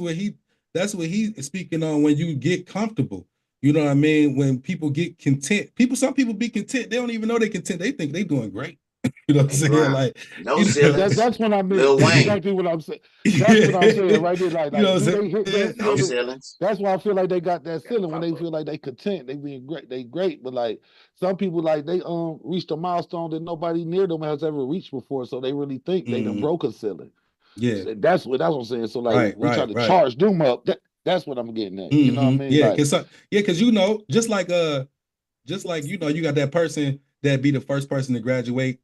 what he's speaking on when you get comfortable. You know what I mean? When people get content, some people be content, they don't even know they're content. They think they're doing great. You know what I'm They saying? grind. Like, No you know, ceilings. That's what I mean. Lil That's Wayne. exactly what I'm saying. yeah. That's what I'm saying right there. You know Like, what do I'm they hit saying? that No ceiling? ceilings. That's why I feel like they got that Gotta ceiling when pop they up. feel like they content, they being great, they great. But like some people, like they reached a milestone that nobody near them has ever reached before, so they really think they done broke a ceiling. Yeah. So that's what I'm saying. So like Right, we try right, to right. charge them up. That's what I'm getting at. You know what I mean? Yeah, Like because you know, just like you know, you got that person that be the first person to graduate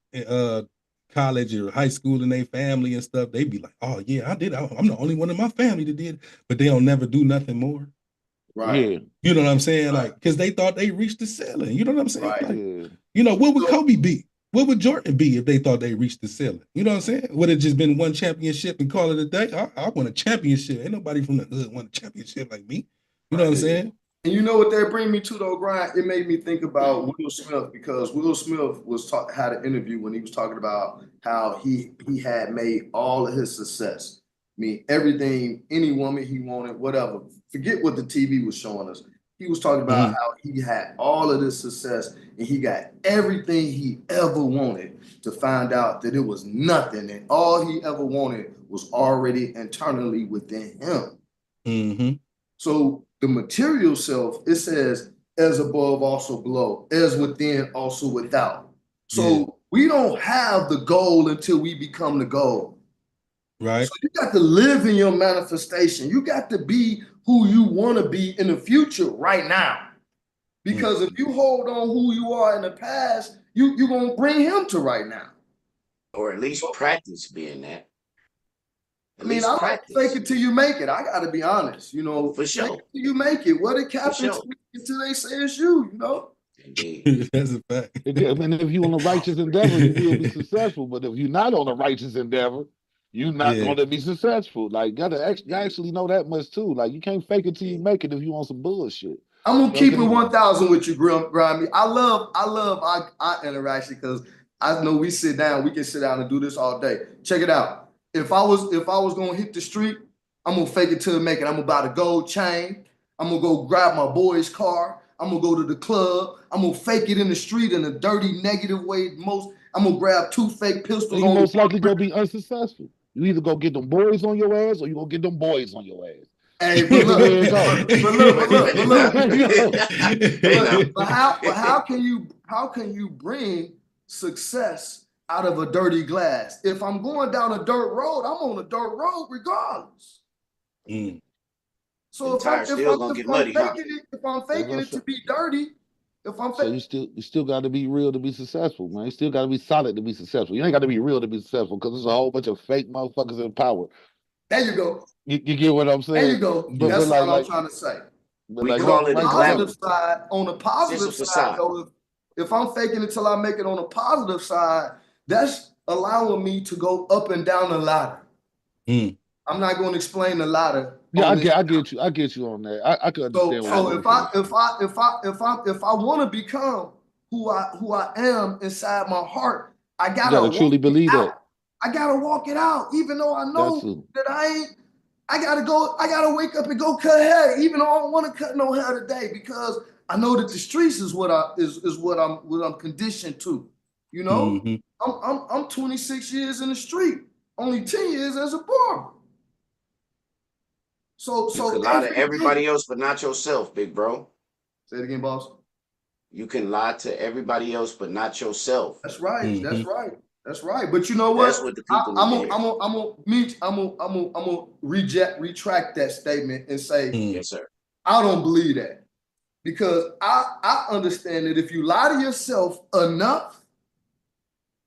college or high school in their family and stuff. They be like, oh yeah, I did. I'm the only one in my family that did, but they don't never do nothing more. Right. yeah, You know what I'm saying? Right. Like, because they thought they reached the ceiling. You know what I'm saying? Right. Like, yeah. you know, what would So, Kobe be? What would Jordan be if they thought they reached the ceiling? You know what I'm saying? Would it just been one championship and call it a day? I won a championship. Ain't nobody from the hood won a championship like me. You know what I'm right. saying? And you know what that bring me to though, Grind? It made me think about Will Smith because Will Smith had an interview when he was talking about how he had made all of his success. I mean, everything, any woman he wanted, whatever. Forget what the TV was showing us. He was talking about how he had all of this success and he got everything he ever wanted to find out that it was nothing. And all he ever wanted was already internally within him. Mm-hmm. So the material self, it says, as above, also below, as within, also without. So we don't have the goal until we become the goal. Right. So you got to live in your manifestation. You got to be who you want to be in the future right now. Because if you hold on who you are in the past, you're going to bring him to right now. Or at least practice being that. I mean, I like fake it till you make it. I got to be honest, you know. For sure. Fake it till you make it. What did captains until they say it's you, you know? Indeed. That's a fact. I mean, if you're on a righteous endeavor, you will be successful. But if you're not on a righteous endeavor, you're not going to be successful. Like, gotta actually know that much too. Like, you can't fake it till you make it if you want some bullshit. I'm gonna keep it 1,000 with you, Grimy. I love our interaction because I know we can sit down and do this all day. Check it out. If I was gonna hit the street, I'm gonna fake it till I make it. I'm gonna buy the gold chain. I'm gonna go grab my boy's car. I'm gonna go to the club. I'm gonna fake it in the street in a dirty, negative way. I'm gonna grab 2 fake pistols. You most likely gonna be unsuccessful. You either go get them boys on your ass or you gonna get them boys on your ass. Hey, but look, but how can you bring success out of a dirty glass? If I'm going down a dirt road, I'm on a dirt road regardless. So if I'm faking it to be dirty, so you still got to be real to be successful, man. You still got to be solid to be successful. You ain't got to be real to be successful because there's a whole bunch of fake motherfuckers in power. There you go. You get what I'm saying? There you go. That's what I'm trying to say. We call it positive side. On the positive side, though, if I'm faking it till I make it on the positive side, that's allowing me to go up and down the ladder. I'm not going to explain the ladder. Yeah, I get you on that. I can understand. So if I want to become who I am inside my heart, I gotta truly believe that. I gotta walk it out, even though I know that I ain't. I gotta wake up and go cut hair, even though I don't want to cut no hair today, because I know that the streets is what I'm conditioned to. You know, I'm 26 years in the street, only 10 years as a barber. So you can lie to everybody else, but not yourself, big bro. Say it again, boss. You can lie to everybody else, but not yourself. That's right. That's right. That's right. But you know what? That's what the people I'm gonna retract that statement and say, yes, sir. I don't believe that, because I understand that if you lie to yourself enough,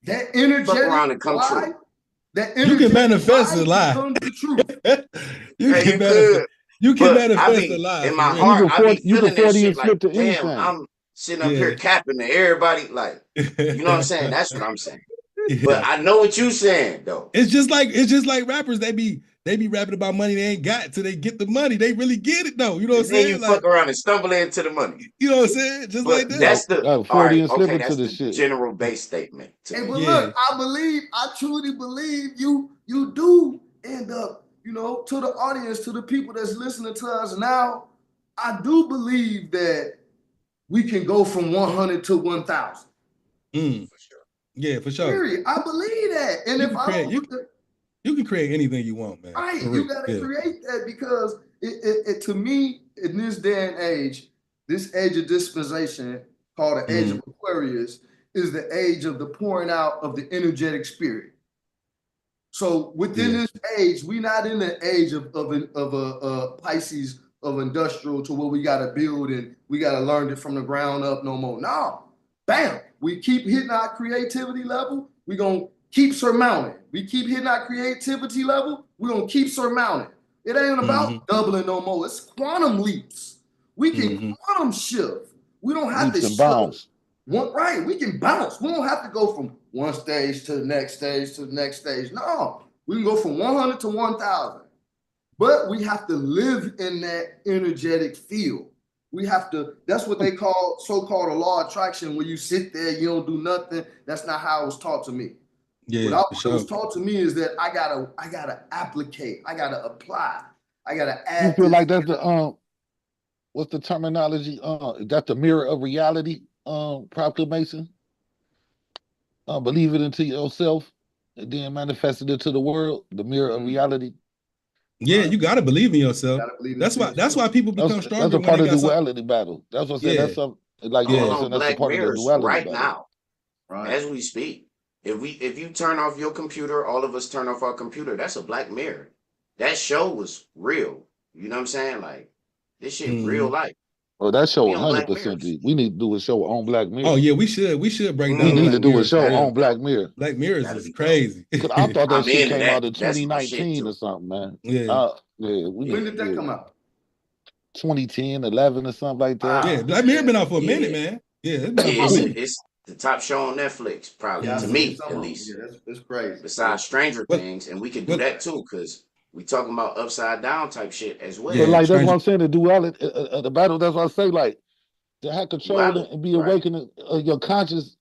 that energetic around and come true. You can manifest a lie. You can manifest a lie. In my heart, I be feeling that shit like, damn, I'm sitting up here capping to everybody. Like, you know what I'm saying? That's what I'm saying. But I know what you're saying, though. It's just like rappers. They be rapping about money they ain't got till they get the money. They really get it though. You know what I'm saying? Then you fuck around and stumble into the money. You know what I'm saying? Just like that. That's the that's the shit. General base statement. Hey, but look, I truly believe you do end up, you know, to the audience, to the people that's listening to us now. I do believe that we can go from 100 to 1,000. For sure. Yeah, for sure. Period. I believe that. And if I don't, you can create anything you want, man. Right, you gotta create that because it to me in this day and age, this age of dispensation called the age of Aquarius is the age of the pouring out of the energetic spirit. So within this age, we not in the age of a Pisces of industrial to where we gotta build and we gotta learn it from the ground up no more. No, bam, we keep hitting our creativity level. We gonna keep surmounting. We keep hitting our creativity level. We're gonna keep surmounting. It ain't about doubling no more. It's quantum leaps. We can quantum shift. We don't have to bounce. Right, we can bounce. We don't have to go from one stage to the next stage to the next stage. No, we can go from 100 to 1,000. But we have to live in that energetic field. We have to, that's what they call so-called a law of attraction, where you sit there, you don't do nothing. That's not how it was taught to me. Yeah, what was taught to me is that I gotta applicate, I gotta apply, I gotta add. You feel like that's the what's the terminology? That's the mirror of reality proclamation. Believe it into yourself and then manifest it into the world, the mirror of reality. Yeah, you gotta believe in yourself. That's why people become stronger. That's a part of the duality battle. That's what I said. That's something like that's a part of the duality right battle. Now, as we speak. If you turn off your computer, all of us turn off our computer. That's a Black Mirror. That show was real. You know what I'm saying? Like this shit real life. Well, that show 100%. We need to do a show on Black Mirror. Oh yeah, we should. We should break down. We need to do a show on Black Mirror. Black Mirror is crazy. Because I thought that shit came out in 2019 or something, man. Yeah. When did that come out? 2010, 11 or something like that. Yeah, Black Mirror been out for a minute, man. Yeah, it's the top show on Netflix, probably to me at least. Yeah, that's crazy. Besides Stranger Things, and we can do that too, because we talking about upside down type shit as well. But like that's what I'm saying. The duality, the battle. That's what I say. Like to have control and be awakened. Your conscious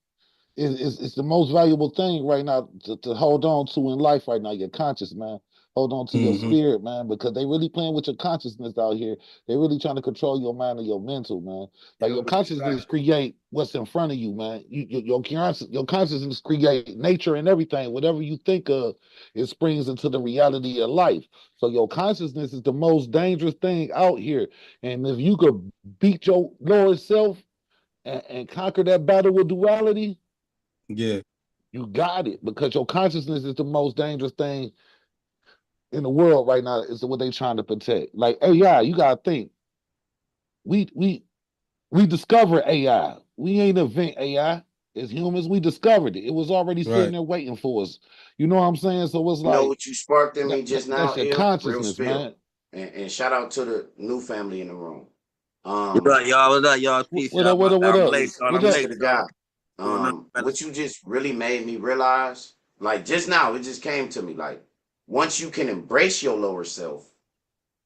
is the most valuable thing right now to hold on to in life right now. Your conscious, man. Hold on to your spirit, man, because they really playing with your consciousness out here. They really trying to control your mind and your mental, man. Like your consciousness create what's in front of you, man. Your consciousness create nature and everything. Whatever you think of, it springs into the reality of life. So your consciousness is the most dangerous thing out here. And if you could beat your lower self and conquer that battle with duality, you got it, because your consciousness is the most dangerous thing in the world right now. Is what they trying to protect. Like AI, you gotta think. We discovered AI. We ain't invent AI. As humans, we discovered it. It was already sitting there waiting for us. You know what I'm saying? So it's like, you know what you sparked in me just now? That's your consciousness, man. And shout out to the new family in the room. What up, y'all? What up, y'all? Peace. What up? What up? What up? What you just really made me realize, like just now, it just came to me, like once you can embrace your lower self,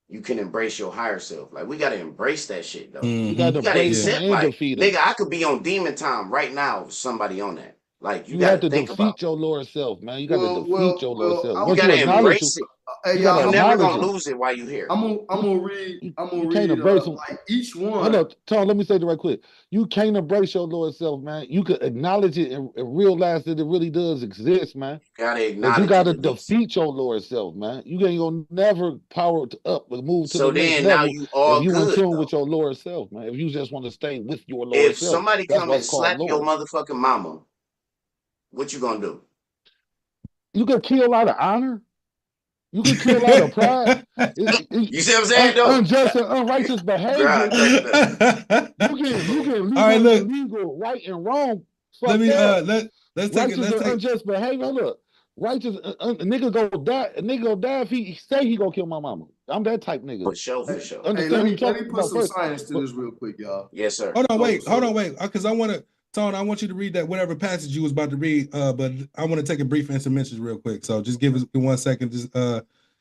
you can embrace your higher self. Like we gotta embrace that shit though. You gotta accept, like, nigga, I could be on demon time right now with somebody on that. Like you have to defeat your lower self, man. You gotta defeat your lower self. You gotta embrace it. You're never gonna lose it while you here. I'm gonna read like each one. Hold up, Tom, let me say it right quick. You can't embrace your lower self, man. You could acknowledge it and realize that it really does exist, man. You gotta acknowledge you gotta defeat your lower self, man. You ain't gonna never power up or move to the next level. Now you all if you good, in tune with your lower self, man. If you just want to stay with your lower self. If somebody come and slap your motherfucking mama, what you gonna do? You can kill out of honor. You can kill out of pride. You see what I'm saying, though? Unjust and unrighteous behavior. You can legal right and wrong. Let's take it. Let's take unjust behavior. Look, righteous nigga go die. A nigga go die if he say he gonna kill my mama. I'm that type nigga. For sure. Hey, let me put some science to this real quick, y'all. Yes, sir. Hold on, wait, because I want you to read that whatever passage you was about to read, but I want to take a brief intermission real quick. So just give us 1 second, just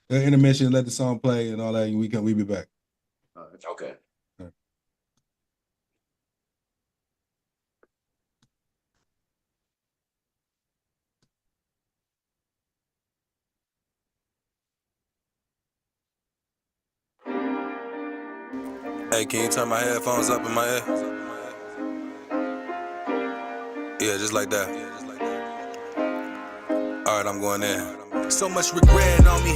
intermission, let the song play and all that, and we'll be back. Okay. All right. Hey, can you turn my headphones up in my ear? Yeah, just like that. Alright, I'm going in. So much regret on me,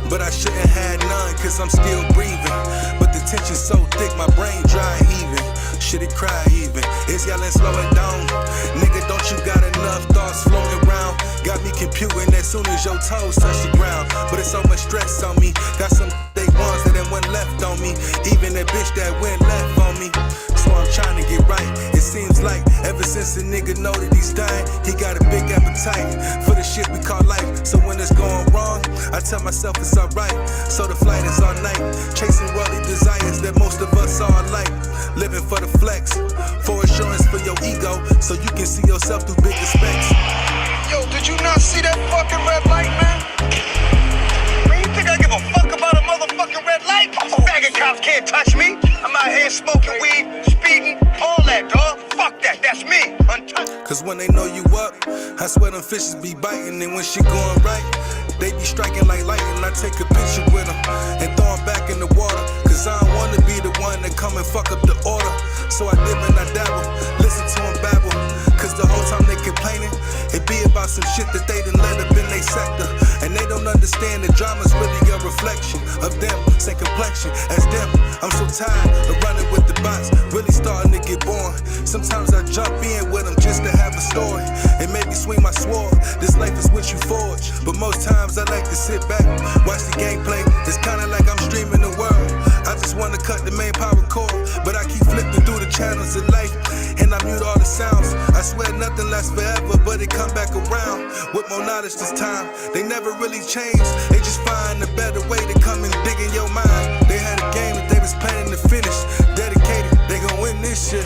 but I shouldn't have none, cause I'm still breathing. But the tension's so thick, my brain dry heaving. Should it cry even? It's yelling, slow it down. Nigga, don't you got enough thoughts floating around? Got me computing as soon as your toes touch the ground. But it's so much stress on me. Got some day ones that then went left on me. Even that bitch that went left on me. So I'm trying to get right. It seems like ever since a nigga know that he's dying, he got a big appetite for the shit we call life. So when it's going wrong, I tell myself it's alright. So the flight is all night, chasing worldly desires that most of us are like. Living for the flex, for assurance for your ego, so you can see yourself through bigger specs. Yo, did you not see that fucking red light, man? Man, you think I give a fuck about a motherfucking red light? Faggot cops can't touch me. I'm out here smoking weed, speeding, all that, dog. Fuck that, that's me, untouched. Cause when they know you up, I swear them fishes be biting, and when shit going right, they be striking like lightning. I take a picture with them and throw them back in the water, cause I don't wanna be the one that come and fuck up the order. So I dip and I dabble, listen to them babble, cause the whole time they complaining, it be about some shit that they done let up in they sector. And they don't understand that drama's really a reflection of them, same complexion as them. I'm so tired of running with the bots, really starting to get bored. Sometimes I jump in with them just to have a story and maybe swing my sword. This life is what you forge, but most times I like to sit back, watch the gameplay. It's kinda like I'm streaming the world. I just wanna cut the main power cord, but I keep flipping through the channels of life, and I mute all the sounds. I swear nothing lasts forever, but it come back around with more knowledge this time. They never really change, they just find a better way to come and dig in your mind. They had a game that they was planning to finish, dedicated, they gon' win this shit.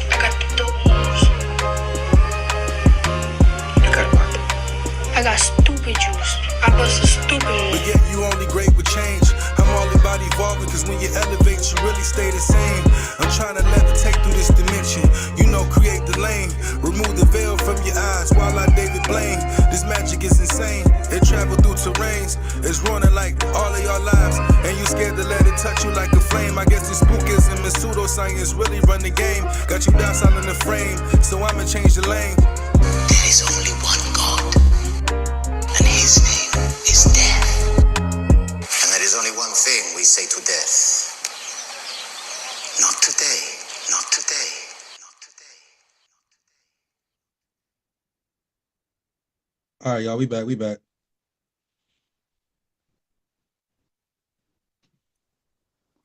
I got the dope moves. I got stupid juice. I bust a stupid one. But yet you only great with change. I'm all about evolving, cause when you elevate, you really stay the same. I'm trying to levitate through this dimension. You know, create the lane. Remove the veil from your eyes while I David Blaine. This magic is insane. It travel through terrains. It's running like all of your lives, and you scared to let it touch you like a flame. I guess this spookism and pseudoscience really run the game. Got you down in the frame, so I'ma change the lane. There is only one God, and his name is death. And there is only one thing we say to death. Not today, not today, not today. All right, y'all, we back.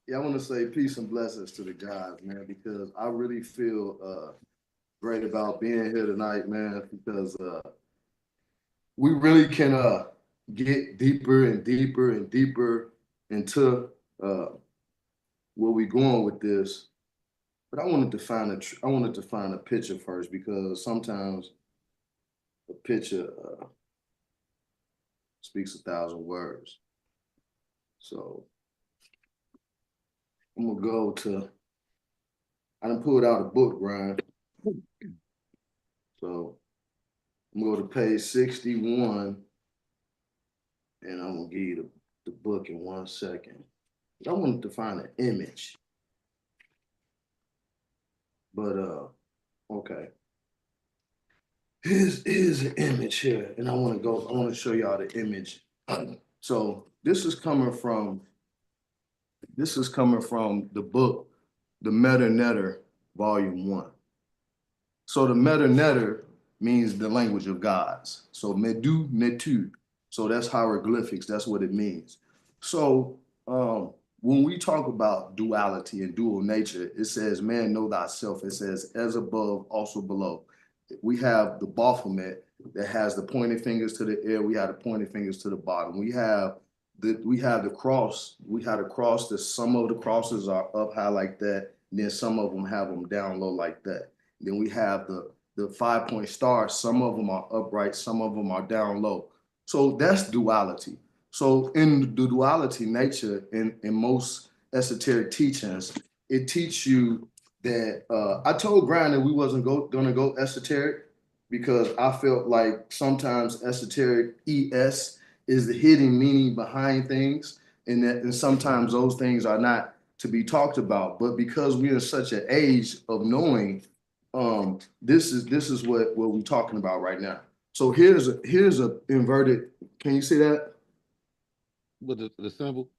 Yeah, I want to say peace and blessings to the guys, man, because I really feel great about being here tonight, man, because we really can get deeper and deeper and deeper into where we're going with this. But I wanted to find a picture first, because sometimes a picture speaks 1,000 words. So I'm gonna go to, I done pulled out a book, Brian. So I'm gonna go to page 61, and I'm gonna give you the book in 1 second. I wanted to find an image. But okay. Here's an image here, and I want to show y'all the image. So this is coming from the book, The Meta Netter, Volume 1. So the Meta Netter means the language of gods. So Medu Netu. So that's hieroglyphics, that's what it means. So when we talk about duality and dual nature, it says, man, know thyself. It says, as above, also below. We have the Baphomet that has the pointing fingers to the air. We have the pointing fingers to the bottom. We have the cross. We have the cross that some of the crosses are up high like that. And then some of them have them down low like that. Then we have the 5-point stars. Some of them are upright. Some of them are down low. So that's duality. So in the duality nature, in most esoteric teachings, it teaches you that I told Brian that we wasn't gonna go esoteric, because I felt like sometimes esoteric ES is the hidden meaning behind things, and sometimes those things are not to be talked about. But because we're in such an age of knowing, this is what we're talking about right now. So here's a inverted. Can you see that? With the symbol.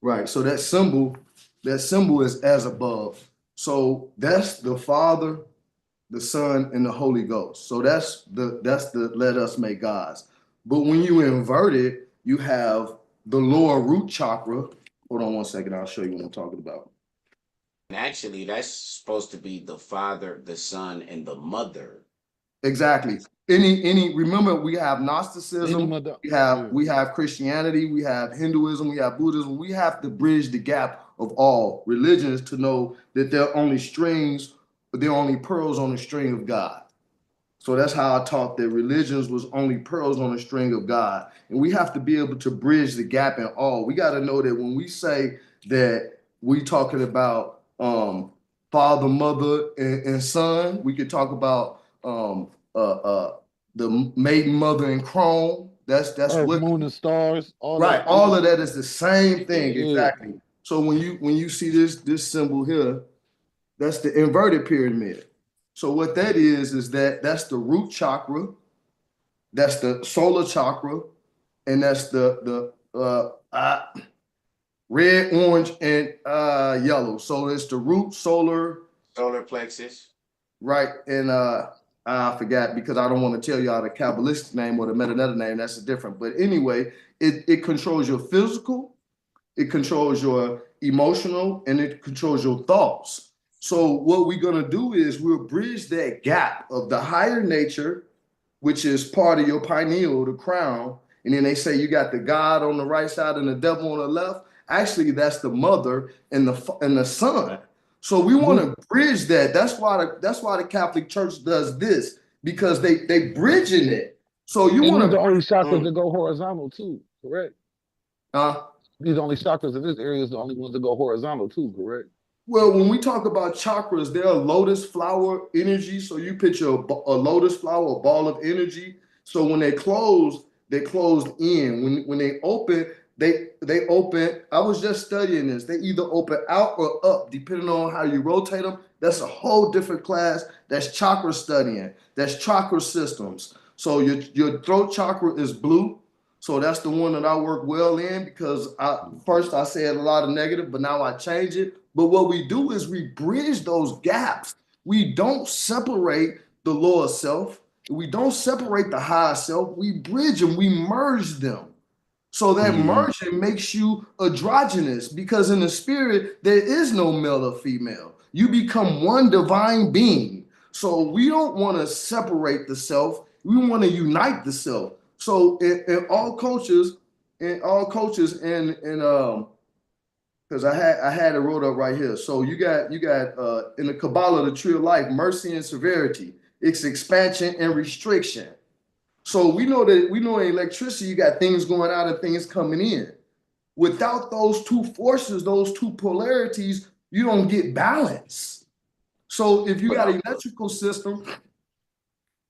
Right. So that symbol is as above. So that's the Father, the Son, and the Holy Ghost. So that's the let us make gods. But when you invert it, you have the lower root chakra. Hold on one second. I'll show you what I'm talking about. And actually, that's supposed to be the Father, the Son, and the Mother. Exactly. Any remember we have Gnosticism, we have Christianity, we have Hinduism, we have Buddhism. We have to bridge the gap of all religions to know that they're only strings, but they're only pearls on the string of God. So that's how I taught that religions was only pearls on a string of God. And we have to be able to bridge the gap in all. We got to know that when we say that we talking about father, mother, and son, we could talk about the maiden, mother, and crone. That's Earth, what moon, and stars. All right. that. All of that is the same thing. Yeah. Exactly. So when you see this symbol here, that's the inverted pyramid. So what that is that's the root chakra, that's the solar chakra, and that's the red, orange, and yellow. So it's the root, solar plexus. Right. And I forgot because I don't want to tell y'all the Kabbalistic name or the Meta name. That's different. But anyway, it controls your physical, it controls your emotional, and it controls your thoughts. So what we're gonna do is we'll bridge that gap of the higher nature, which is part of your pineal, the crown. And then they say you got the God on the right side and the devil on the left. Actually, that's the mother and the son. So we want to bridge that. That's why the Catholic Church does this, because they bridging it. So you want to the only chakras that go horizontal too, correct? These only chakras in this area is the only ones that go horizontal too, correct? Well, when we talk about chakras, they're a lotus flower energy. So you picture a lotus flower, a ball of energy. So when they close, they closed in. When they open, they open. I was just studying this. They either open out or up, depending on how you rotate them. That's a whole different class. That's chakra studying. That's chakra systems. So your throat chakra is blue. So that's the one that I work well in, because first I said a lot of negative, but now I change it. But what we do is we bridge those gaps. We don't separate the lower self. We don't separate the higher self. We bridge them. We merge them. So that merging makes you androgynous, because in the spirit, there is no male or female. You become one divine being. So we don't want to separate the self. We want to unite the self. So in all cultures, and because I had it wrote up right here. So you got in the Kabbalah, the tree of life, mercy and severity. It's expansion and restriction. So we know in electricity, you got things going out and things coming in. Without those two forces, those two polarities, you don't get balance. So if you got an electrical system,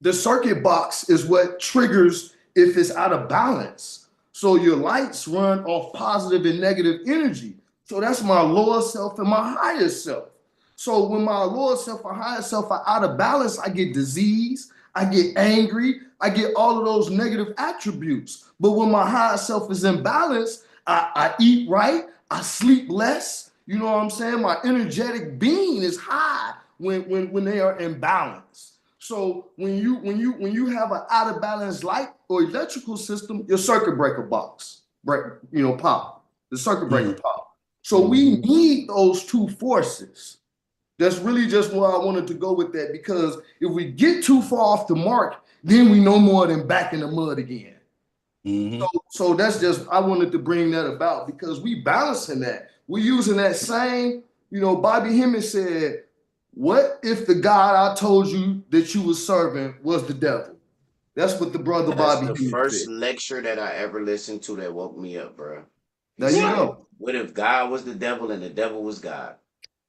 the circuit box is what triggers if it's out of balance. So your lights run off positive and negative energy. So that's my lower self and my higher self. So when my lower self or higher self are out of balance, I get disease, I get angry, I get all of those negative attributes. But when my higher self is in balance, I eat right, I sleep less. You know what I'm saying? My energetic being is high when they are in balance. So when you have an out of balance light or electrical system, your circuit breaker box pop. The circuit breaker pop. So we need those two forces. That's really just where I wanted to go with that, because if we get too far off the mark, then we no more than back in the mud again. So that's just, I wanted to bring that about, because we balancing that. We're using that same, Bobby Hemming said, what if the God I told you that you were serving was the devil? That's what the brother Bobby Hemming said. That's the first lecture that I ever listened to that woke me up, bro. There you go. What if God was the devil and the devil was God?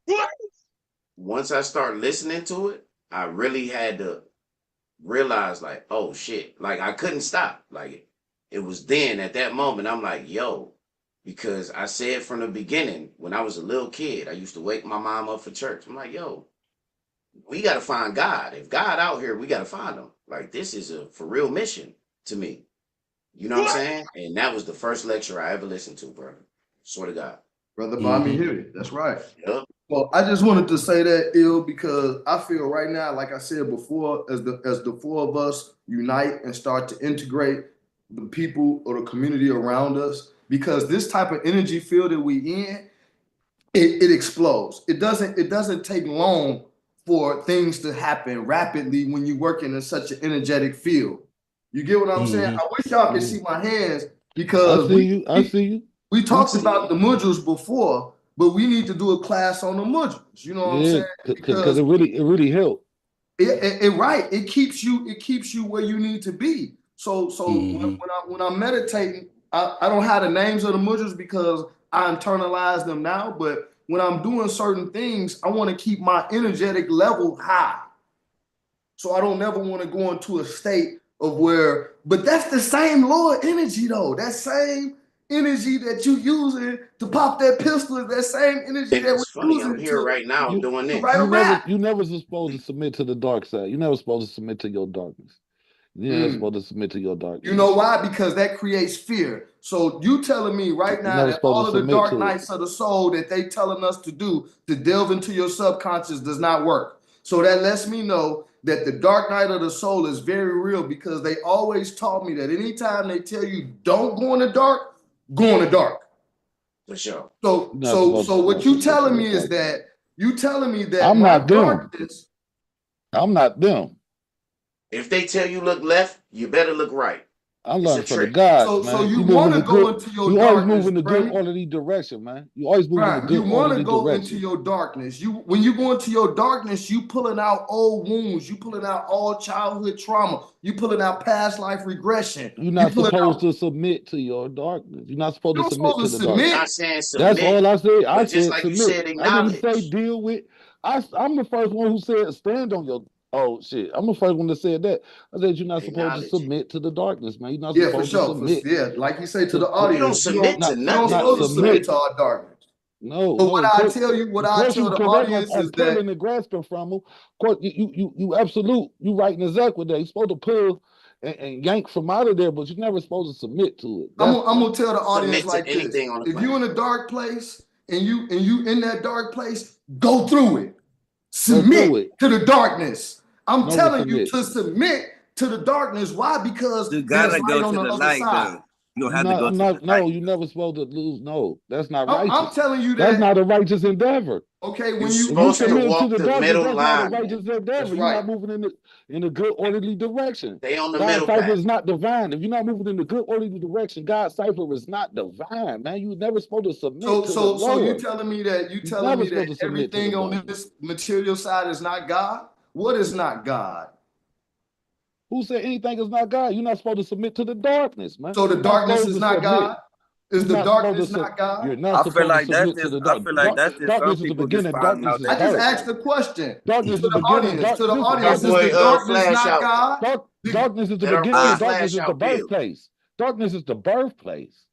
What? Once I started listening to it, I really had to realize, like, oh shit, like I couldn't stop. Like it was then at that moment, I'm like, yo, because I said from the beginning, when I was a little kid, I used to wake my mom up for church. I'm like, yo, we got to find God. If God out here, we got to find him. Like, this is a for real mission to me. You know what I'm saying? And that was the first lecture I ever listened to, bro. Swear to God. Brother Bobby hit it. That's right. Yep. Well, I just wanted to say that, ill, because I feel right now, like I said before, as the four of us unite and start to integrate the people or the community around us, because this type of energy field that we in, it explodes. It doesn't take long for things to happen rapidly when you're working in such an energetic field. You get what I'm saying? I wish y'all could see my hands, because I see you. We talked about the modules before, but we need to do a class on the modules. You know what I'm saying? Because it really helped. It keeps you where you need to be. So when I'm meditating, I don't have the names of the modules because I internalize them now. But when I'm doing certain things, I want to keep my energetic level high. So I don't never want to go into a state of where, but that's the same lower energy though. That same energy that you using to pop that pistol is that same energy that we're using. I'm here right now doing this. You never supposed to submit to the dark side. You never supposed to submit to your darkness. You're never supposed to submit to your darkness. You know why? Because that creates fear. So you telling me right now that all of the dark nights of the soul that they telling us to do to delve into your subconscious does not work. So that lets me know that the dark night of the soul is very real, because they always taught me that anytime they tell you don't go in the dark, go in the dark. For sure. So what you telling me is that I'm not them. I'm not them. If they tell you look left, you better look right. I learned from the gods, man. So you want to go into your darkness. You always move in the good orderly direction, man. You always move in the good orderly direction. You want to go into your darkness. When you go into your darkness, you pulling out old wounds. You pulling out all childhood trauma. You pulling out past life regression. You're not supposed to submit to your darkness. You're not supposed to submit to the darkness. I'm not saying submit. That's all I said. I said like submit. You said, I didn't say deal with. I'm the first one who said stand on your. Oh shit! I'm the first one that said that. I said you're not supposed to submit to the darkness, man. You're not supposed to submit. Like you say to the audience, you don't submit to nothing. You're supposed to submit to our darkness. No. But what I tell you, what I tell the audience is that and grasping from them. Of course, you absolute. You right in exact with that. You're supposed to pull and yank from out of there, but you're never supposed to submit to it. I'm gonna tell the audience like this: if you're in a dark place and you in that dark place, go through it. Submit to the darkness. I'm telling you to submit to the darkness. Why? Because you gotta go to the light, though. You don't have to go to the light. No, you're never supposed to lose. No, that's not righteous. I'm telling you that's not a righteous endeavor. Okay, when you supposed to walk the middle line. That's not a righteous endeavor. You're not moving in a good orderly direction. They on the God's middle cipher is not divine. If you're not moving in the good orderly direction, God's cipher is not divine, man. You're never supposed to submit to the Lord. So you telling me that everything on this material side is not God? What is not God? Who said anything is not God? You're not supposed to submit to the darkness, man. So the darkness is not God? Is the darkness not God? You're not supposed to submit to the darkness. I feel like that's just darkness is the beginning. Darkness is I just asked the question. Darkness to the audience. To the audience, is the darkness not God? Darkness is the beginning. Darkness is the birthplace. Darkness is the birthplace.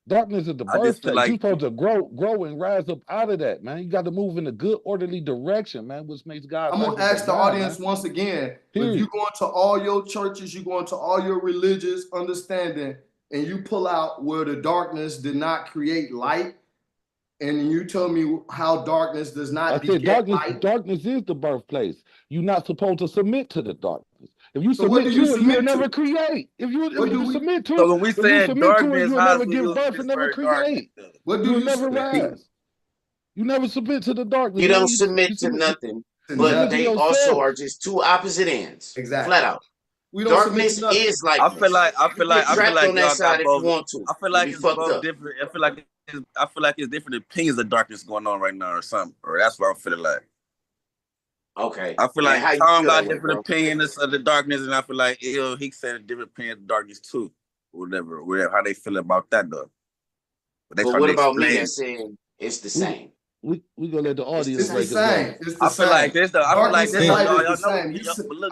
Darkness is the birthplace. You're supposed to grow and rise up out of that, man. You got to move in a good, orderly direction, man, which makes God. I'm gonna ask the audience once again. If you go into all your churches, you go into all your religious understanding, and you pull out where the darkness did not create light, and you tell me how darkness does not beget light. Darkness is the birthplace. You're not supposed to submit to the darkness. If you submit to it, you'll never create. If you submit to it, so when we say darkness, you'll never give birth and never create. You'll never rise. You never submit to the darkness. You don't submit to nothing, but they also are just two opposite ends. Exactly. Flat out. Darkness is like I feel like on that side if you want to. I feel like it's both different. I feel like it's different opinions of darkness going on right now or something. Or that's what I'm feeling like. Okay. I feel like Tom got different opinions of the darkness, and I feel like he said a different opinion of darkness too. Whatever, how they feel about that though. But what about me that saying it's the same? We gonna let the audience. It's the same. I feel like this though. I feel like this. Y'all know.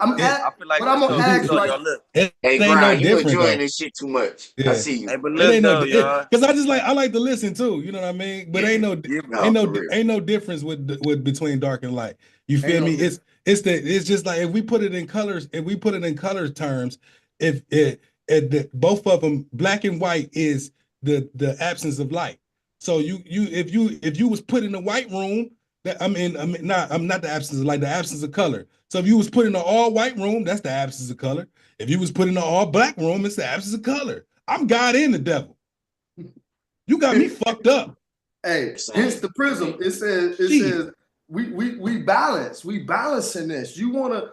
I I'm gonna ask like, hey, Brian, you enjoying this shit too much. I see you. Hey, but look, because I like to listen too. You know what I mean? But ain't no difference with between dark and light. You feel me? It's just like if we put it in colors, terms, if both of them, black and white is the absence of light. So if you was put in a white room, not the absence of light, the absence of color. So if you was put in an all white room, that's the absence of color. If you was put in an all black room, it's the absence of color. I'm God and the devil. You got me fucked up. Hey, hence the prism. It says we balance. We balance in this. You wanna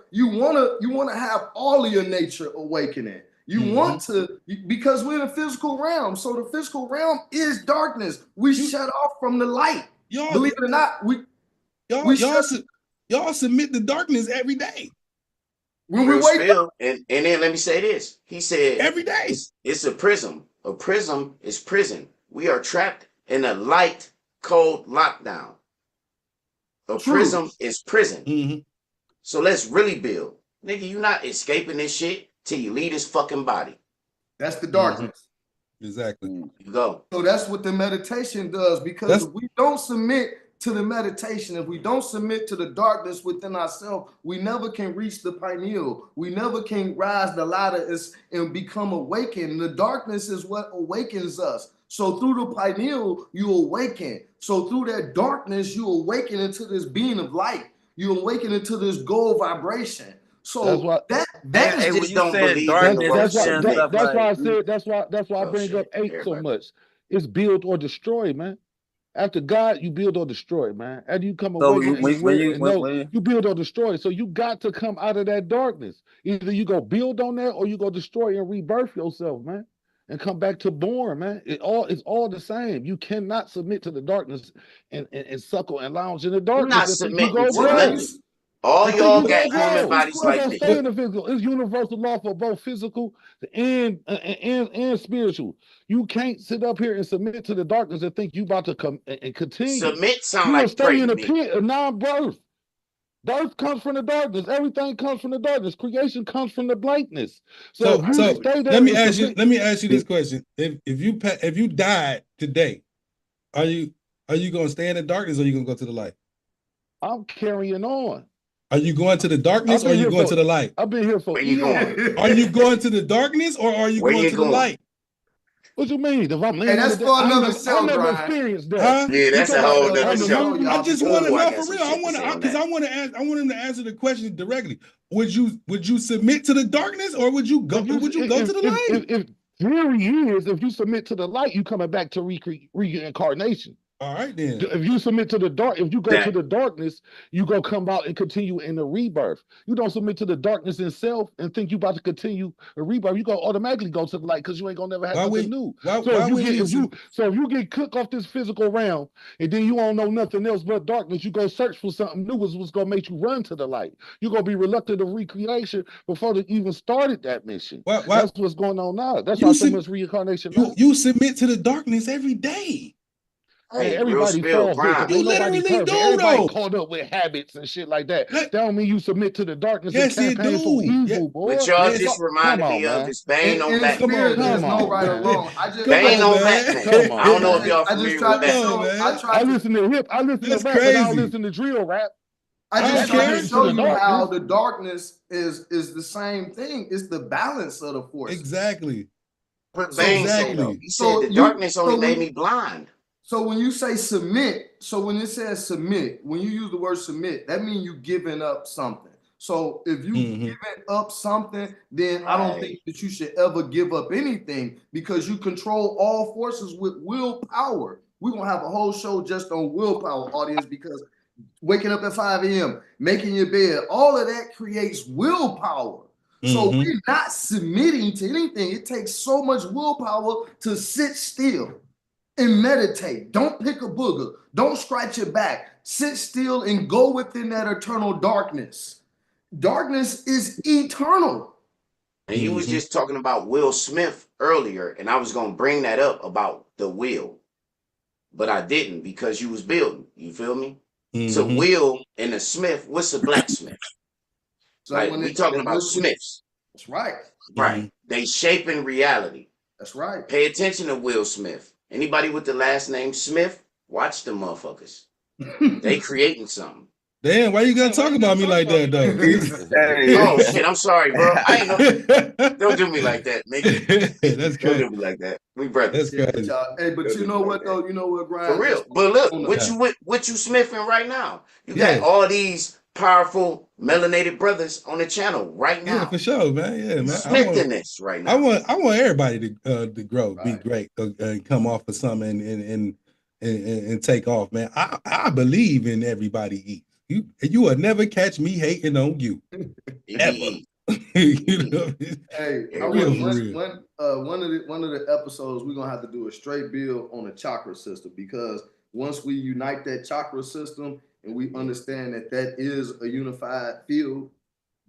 have all of your nature awakening. You want to, because we're in a physical realm. So the physical realm is darkness. We shut off from the light. Believe it or not, y'all submit to darkness every day. When we wake up. And then let me say this. He said every day. It's a prism. A prism is prison. We are trapped in a light, cold lockdown. A prism is prison. So let's really build. Nigga, you not escaping this shit till you leave this fucking body. That's the darkness. Exactly. You go. So that's what the meditation does, because if we don't submit to the meditation, if we don't submit to the darkness within ourselves, we never can reach the pineal. We never can rise the ladder and become awakened. The darkness is what awakens us. So through the pineal, you awaken. So through that darkness, you awaken into this being of light. You awaken into this gold vibration. So that's why I bring up 8 so much. It's build or destroy, man. After God, you build or destroy, man. After you come away, you build or destroy. So you got to come out of that darkness. Either you go build on that, or you go destroy and rebirth yourself, man, and come back to born, man. It's all the same. You cannot submit to the darkness and suckle and lounge in the darkness. You're not submitting to nothing. All y'all got human bodies like this. Stay in the physical. It's universal law for both physical and spiritual. You can't sit up here and submit to the darkness and think you about to come and continue. Submit sound like stay in a pit of non-birth. Birth comes from the darkness. Everything comes from the darkness. Creation comes from the blankness. So stay there. Let me ask you this question: If you died today, are you gonna stay in the darkness, or are you gonna go to the light? I'm carrying on. Are you going to the darkness, or are you going to the light? I've been here for Where you going? Are you going to the darkness, or are you going to the light? What you mean? If I'm that's for another show, I never experienced that. Huh? Yeah, that's a whole other show. I just want to know for real. I want him to answer the question directly. Would you submit to the darkness, or would you go to the light? If theory is, if you submit to the light, you coming back to reincarnation. All right, then. If you submit to the dark, if you go to the darkness, you go come out and continue in the rebirth. You don't submit to the darkness itself and think you about to continue a rebirth. You go automatically go to the light, because you ain't gonna never have nothing new. So if you get cooked off this physical realm and then you don't know nothing else but darkness, you go search for something new, is what's gonna make you run to the light. You're gonna be reluctant of recreation before they even started that mission. That's what's going on now. That's why so much reincarnation. You submit to the darkness every day. Hey, everybody falls victim. You literally do, everybody though. caught up with habits and shit like that. That don't mean you submit to the darkness and campaign for evil, boy. But y'all just reminded me of this Bane on Black Man. There's no right or wrong. Bane on Black Man. I don't know if y'all familiar with that. I listen to hip. I listen to rap, but I don't listen to drill rap. I just try to show you how the darkness is the same thing. It's the balance of the force. Exactly. But Bane said, he said the darkness only made me blind. So when you say submit, so when it says submit, when you use the word submit, that means you giving up something. So if you giving up something, then I don't think that you should ever give up anything, because you control all forces with willpower. We're going to have a whole show just on willpower, audience, because waking up at 5 a.m., making your bed, all of that creates willpower. So we're not submitting to anything. It takes so much willpower to sit still and meditate. Don't pick a booger. Don't scratch your back. Sit still and go within that eternal darkness. Darkness is eternal. And you was just talking about Will Smith earlier, and I was going to bring that up about the will. But I didn't, because you was building. You feel me? So Will and the Smith, what's a blacksmith? So like, we talking about Smiths. That's right. Right. They shaping reality. That's right. Pay attention to Will Smith. Anybody with the last name Smith, watch the motherfuckers. They creating something. Damn, why you gotta talk about me like that though? Oh shit, I'm sorry, bro. I ain't know. Don't do me like that, nigga. That's Don't crazy. do me like that. We brothers. That's crazy. Hey, but you know what though? You know what, Brian? For real. But look, what you smithing right now? You got all these powerful melanated brothers on the channel right now. Yeah, for sure, man. Yeah, man. Smithing this right now. I want everybody to grow, be great, and come off of something and take off, man. I believe in everybody eats. You will never catch me hating on you. Ever. You know? Hey, one of the episodes we're gonna have to do a straight build on the chakra system, because once we unite that chakra system and we understand that that is a unified field,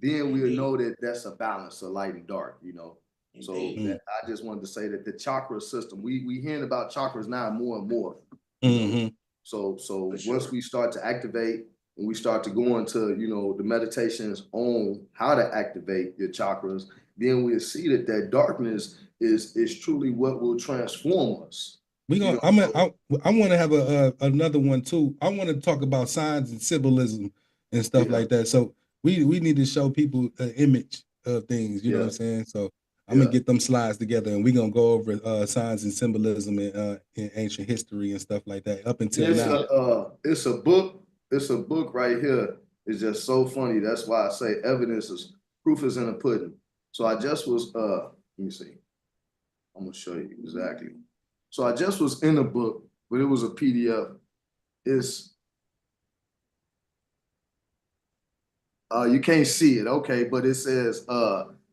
then we'll know that that's a balance of light and dark, you know. So I just wanted to say that the chakra system, we hearing about chakras now more and more. So once we start to activate and we start to go into, you know, the meditations on how to activate your chakras, then we'll see that that darkness is truly what will transform us. I want to have another one too. I want to talk about signs and symbolism and stuff like that. So we need to show people an image of things. You know what I'm saying? So I'm gonna get them slides together, and we're gonna go over signs and symbolism in ancient history and stuff like that. Up until now, it's a book. It's a book right here. It's just so funny. That's why I say evidence is proof is in the pudding. So I just was let me see. I'm gonna show you exactly. So I just was in a book, but it was a PDF. It's you can't see it, okay, but it says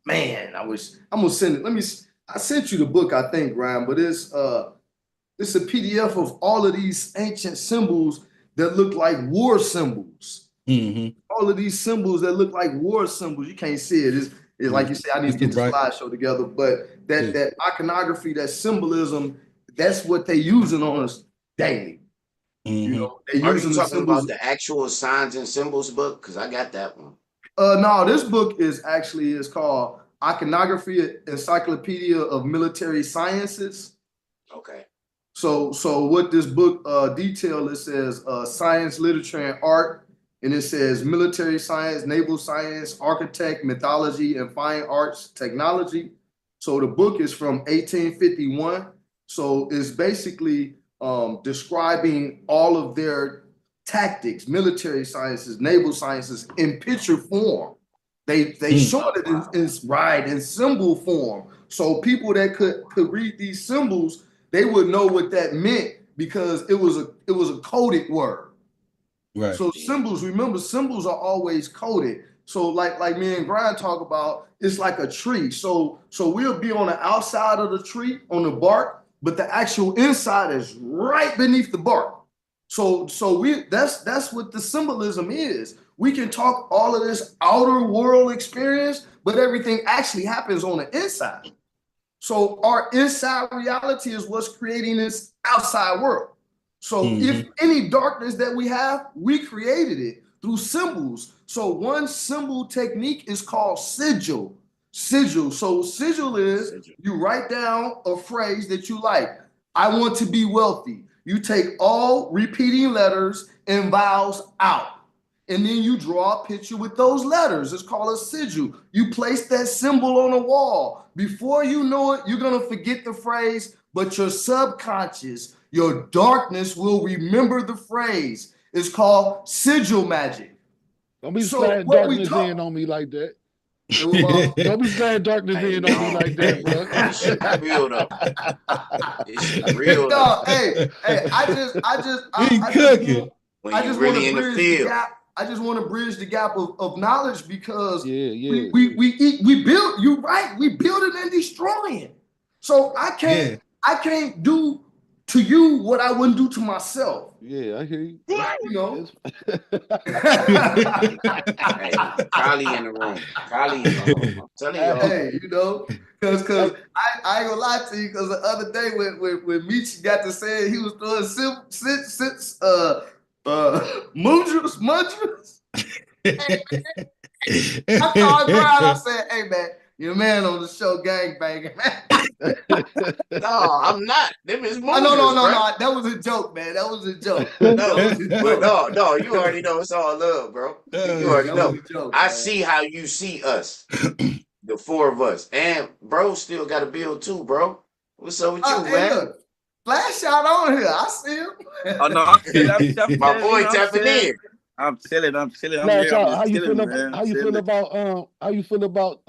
man, I'm gonna send it. I sent you the book, I think, Ryan, but it's a PDF of all of these ancient symbols that look like war symbols. All of these symbols that look like war symbols. You can't see it. It's like you say, I need to get the slideshow together. But that iconography, that symbolism, that's what they're using on us daily. You know, are you talking about the actual signs and symbols book? Because I got that one. No, this book is called Iconography Encyclopedia of Military Sciences. Okay. So what this book detail, it says science, literature, and art, and it says military science, naval science, architect, mythology, and fine arts, technology. So the book is from 1851. So it's basically describing all of their tactics, military sciences, naval sciences in picture form. They showed it in symbol form. So people that could read these symbols, they would know what that meant, because it was a coded word. Right. So symbols, remember, symbols are always coded. So like me and Brian talk about, it's like a tree. So we'll be on the outside of the tree, on the bark, but the actual inside is right beneath the bark. So that's what the symbolism is. We can talk all of this outer world experience, but everything actually happens on the inside. So our inside reality is what's creating this outside world. So if any darkness that we have, we created it through symbols. So one symbol technique is called sigil. Sigil. So sigil is you write down a phrase that you like. I want to be wealthy. You take all repeating letters and vowels out. And then you draw a picture with those letters. It's called a sigil. You place that symbol on a wall. Before you know it, you're going to forget the phrase, but your subconscious, your darkness will remember the phrase. It's called sigil magic. Don't be sliding darkness in on me like that. Don't be sliding darkness in on me like that, bro. This shit real though. This shit real though. Hey, I just really in the field. I just want to bridge the gap of knowledge, because we build, you're right, we building and destroying. So I can't do to you what I wouldn't do to myself. Yeah, I hear you. You know. Hey, Kali in the room. Kali in the room. I'm telling you. Hey, you know, because I ain't gonna lie to you, because the other day when Michi got to say it, he was throwing mudras. I called Brian. I said, "Hey man, Your man on the show gangbanging, man. No, I'm not. Them is movers, no. That was a joke, man. That was a joke. No. You already know it's all love, bro. You already know. Joke, I man. see how you see us, the four of us, and bro still got a bill too, bro. What's up with you, man? Hey, look, Flash out on here. I see him. Oh no, I'm chilling. My boy tapping in. I'm chilling. Flash out. How you feel about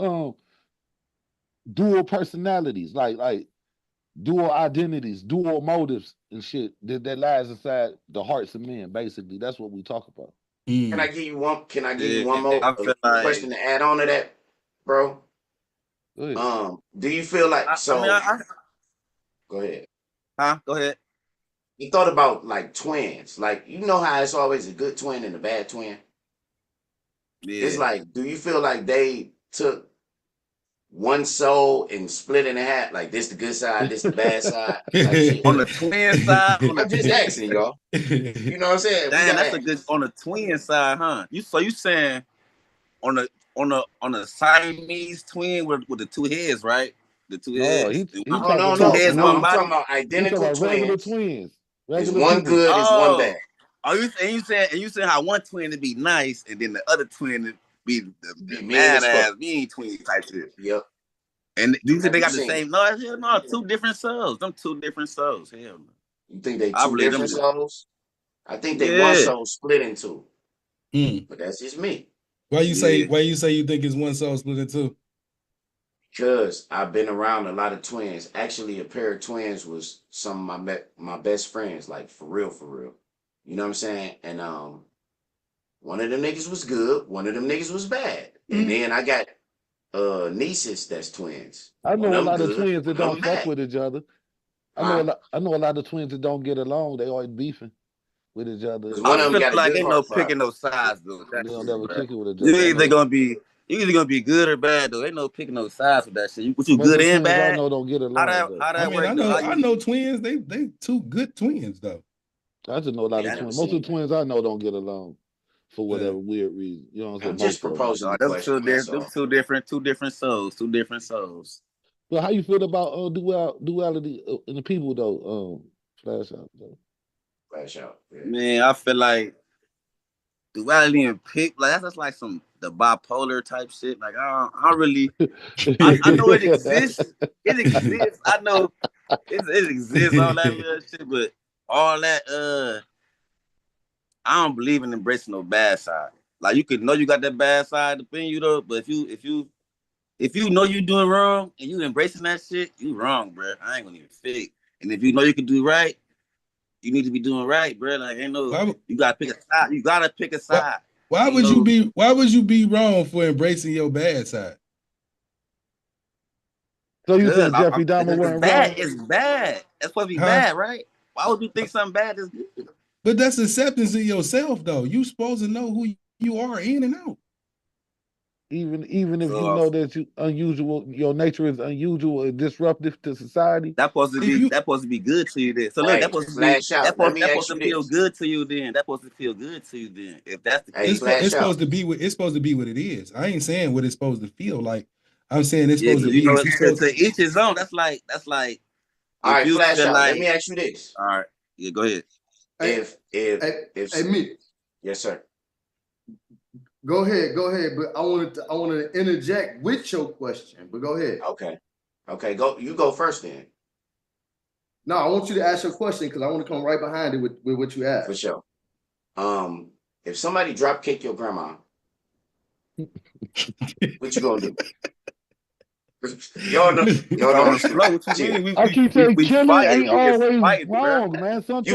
dual personalities, like dual identities, dual motives and shit that lies inside the hearts of men? Basically, that's what we talk about. Can I give you one? Can I give you one more question to add on to that, bro? Do you feel like go ahead. Huh? Go ahead. You thought about like twins, like you know how it's always a good twin and a bad twin. Yeah. It's like, do you feel like they took one soul and split in half? Like this the good side, this the bad side. Like, on the twin side. I'm just asking y'all. You know what I'm saying? Damn, that's a good on the twin side, huh? You saying on a Siamese twin with the two heads, right? The two heads. No. I'm talking about identical regular twins. It's one good, it's one bad. Oh, you saying how one twin to be nice and then the other twin to be the mad ass mean twin type shit. Yep. And do you think they got the same? No, two different souls. Them two different souls. Hell no. You think they two different souls? I think they one soul split in two. But that's just me. Why you say you think it's one soul split in two? Because I've been around a lot of twins. Actually, a pair of twins was some of my best friends, like for real. You know what I'm saying? And one of them niggas was good, one of them niggas was bad. And then I got nieces that's twins. I know a lot of twins that don't fuck with each other. I know a lot of twins that don't get along. They always beefing with each other. One of them got like ain't no picking no sides though. They don't ever kick it with each other. You either gonna be good or bad though. Ain't no picking no sides with that shit. What you good and bad? I know don't get along. I know twins. They two good twins though. I just know a lot of twins. Most of the twins I know don't get along for whatever weird reason. You know what I'm saying? I'm just proposing. Them two different souls. But how you feel about duality in the people though? Flash out though. Flash out. Yeah. Man, I feel like duality and pick that's like the bipolar type shit. Like I don't really. I know it exists. It exists. I know it exists. All that little shit, but all that I don't believe in embracing no bad side. Like you could know you got that bad side up in you though, but if you know you doing wrong and you embracing that shit, you wrong, bro. I ain't gonna even fake. And if you know you can do right, you need to be doing right, bro. Like ain't no, you gotta pick a side. You gotta pick a side. Why would you be wrong for embracing your bad side? So you think Jeffrey Dahmer wasn't bad? Wrong? It's bad. That's supposed to be bad, right? Why would you think something bad is good? But that's acceptance of yourself, though. You supposed to know who you are in and out. Even if you know that your nature is unusual and disruptive to society. That's supposed to be good to you then. So look, that's supposed to feel good to you then. That's supposed to feel good to you then. If that's the case, it's supposed to be what it is. I ain't saying what it's supposed to feel like. I'm saying it's supposed to be. To each his own. That's like. All right, flash out. Let me ask you this. All right, yeah, go ahead. Hey, me. Yes, sir. Go ahead. But I wanted to interject with your question. But go ahead. Okay. Go. You go first then. No, I want you to ask your question because I want to come right behind it with what you asked. For sure. If somebody drop kick your grandma, what you gonna do? Y'all know. I keep saying killing ain't always wrong, man. Sometimes you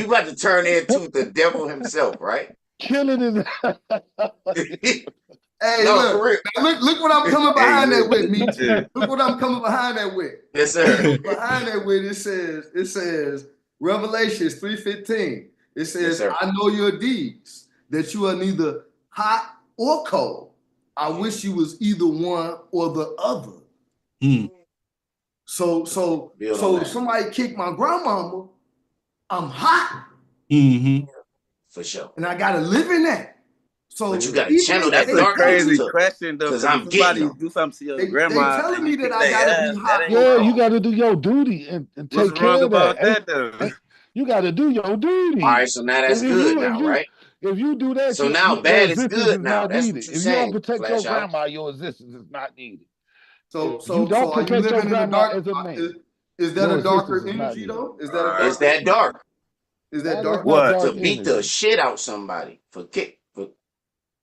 about to turn into the devil himself, right? Killing is. Hey, no, for real. Look what I'm coming behind that with, me. Look what I'm coming behind that with. Yes, sir. Behind that with it says Revelations 3:15. It says, yes, I know your deeds, that you are neither hot or cold. I wish you was either one or the other. So if somebody kicked my grandmama, I'm hot. For sure. And I gotta live in that. So but you got to even channel That's that a darkness crazy to, question though, because because if I'm getting somebody them. do something to your they grandma telling and me you that kick I their gotta be ass, that hot ain't or Yeah, you cold. got to do your duty and what's take wrong care of that. about that though. You got to do your All duty. right, so now If, that's if good you if now, you right? if you do that, So now your bad is existence good is now. not That's what needed. you're If you don't saying, protect your Flash Out. grandma, your existence is not needed. So If you so don't so are you protect your living in the grandma dark? as a man, Is that your a existence darker is not energy needed. though? Is that a It's darker that energy? dark Is that That is dark? not What? to dark beat the energy. shit out somebody for kick. For,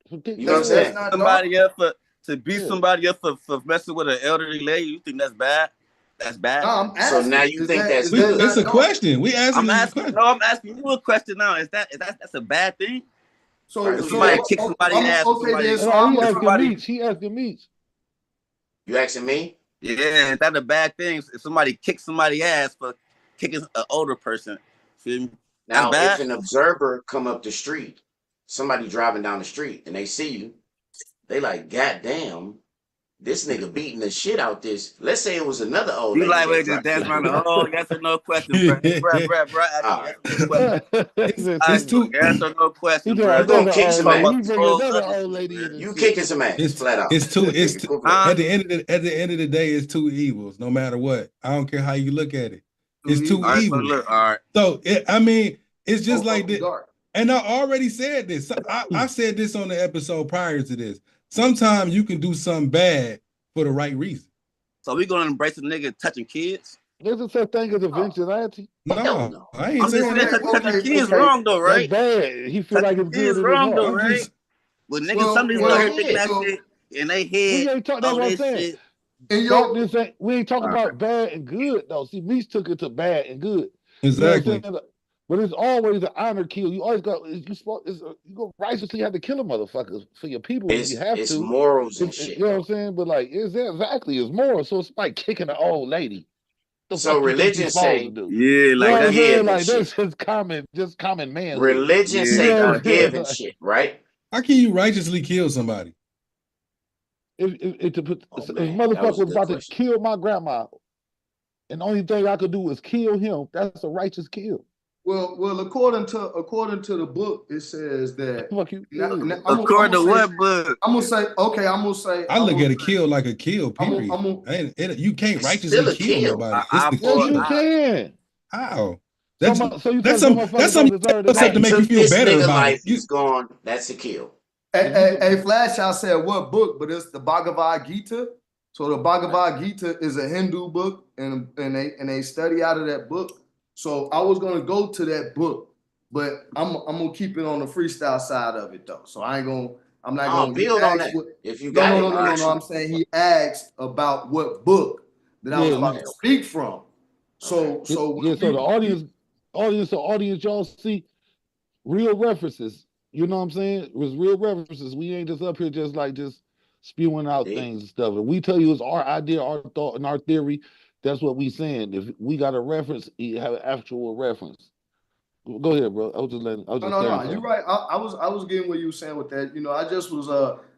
Forget you know what I'm That's saying? not dark. Somebody up for to beat yeah. somebody up for messing with an elderly lady, you think that's bad? That's No, bad. I'm So now asking. you think that's Is that good. It's a not dark? question. We asking I'm you a asking. question. No, I'm asking you a question now. That's a bad thing? Right? So If Who you somebody so asking? kick somebody ass, or okay then. somebody, So No, he I'm if asking somebody, Meech. He asking Meech. You asking me? yeah, is that a bad thing? If somebody kicks somebody ass for kicking an older person, feel me? That's Now, if bad. an observer come up the street, somebody driving down the street, and they see you, they like, God damn, this nigga beating the shit out this. Let's say it was another old You lady like that wait, just dropped dance kicking around you the out. whole yes or no question, bro. Hey, bro, ask me All yes right. or no question. It's All it's right, so too yes or no question, You bro. gonna Another kick old some Talk lady. ass. about He this bring whole another other old shit, lady in bro. the You shit. kicking some ass, it's flat out. it's two it's Go for it. Huh? at the end of the day, it's two evils. No matter what, I don't care how you look at it. two It's two evils. All right, so evils. look, all right. So I mean, it's just Both like of them that. dark. And I already said this. So I said this on the episode prior to this. Sometimes you can do something bad for the right reason. So we gonna embrace a nigga touching kids? There's a such thing as a vigilante. Hell No, no. I ain't I'm just saying saying, that. touching kids Okay. wrong though, That's right? bad. He feel like Touching it's good kids in his wrong heart. though, I'm right? just But niggas, some Well, niggas Hell start well, kicking yeah. that so shit in they We head. ain't talking. That's Oh, what I'm this saying. shit. in your Darkness ain't. We ain't talking All right. about bad and good though. See, Meech took it to bad and good. You know what I'm exactly. saying? But it's always an honor kill. You always got. You go righteously have to kill a motherfucker for your people if you have It's to. morals and You shit know what I'm though. saying? But like, exactly, it's more. So it's like kicking an old lady. The So fuck you think you religion supposed to say do? Yeah, You know like what I'm that. saying? forgive and Like shit. that's just common manhood. Religion Yeah, You say know what got I'm you. saying? forgive and Like, shit, right? How can you righteously kill somebody? Oh If a man, that motherfucker was a was good about to question. kill my grandma, and the only thing I could do was kill him, that's a righteous kill. well, according to the book, it says that. Fuck you. Now, According to what book? I'm gonna say, okay, I'm gonna say, I look at a kill like a kill, I'm period. gonna, You can't It's righteously still a kill kill. nobody. It's Eye the for Yes, an you kill. eye. can. How? That's So you that's telling some some that's motherfuckers don't some deserve to concept I to die? make you took feel this better nigga about it. life. He's gone. That's a kill. If you go, Flash, I said what book, but it's the Bhagavad Gita. So the Bhagavad Gita is a Hindu book, and they study out of that book. So I was gonna go to that book, but I'm gonna keep it on the freestyle side of it though. So I'm not Oh, gonna he build on asked that. what If you no got no it, no All no I no right. no. got you. I'm saying he asked about what book that I yeah, was about Okay, to okay, speak from. okay. So yeah. when So the audience, y'all see real references. You know what I'm saying? It was real references. We ain't just up here just spewing out Dig. things and stuff. If we tell you it's our idea, our thought, and our theory, that's what we saying. If we got a reference, you have an actual reference. Go ahead, bro. I was just No. clarifying. You're right. I was getting what you were saying with that. I just was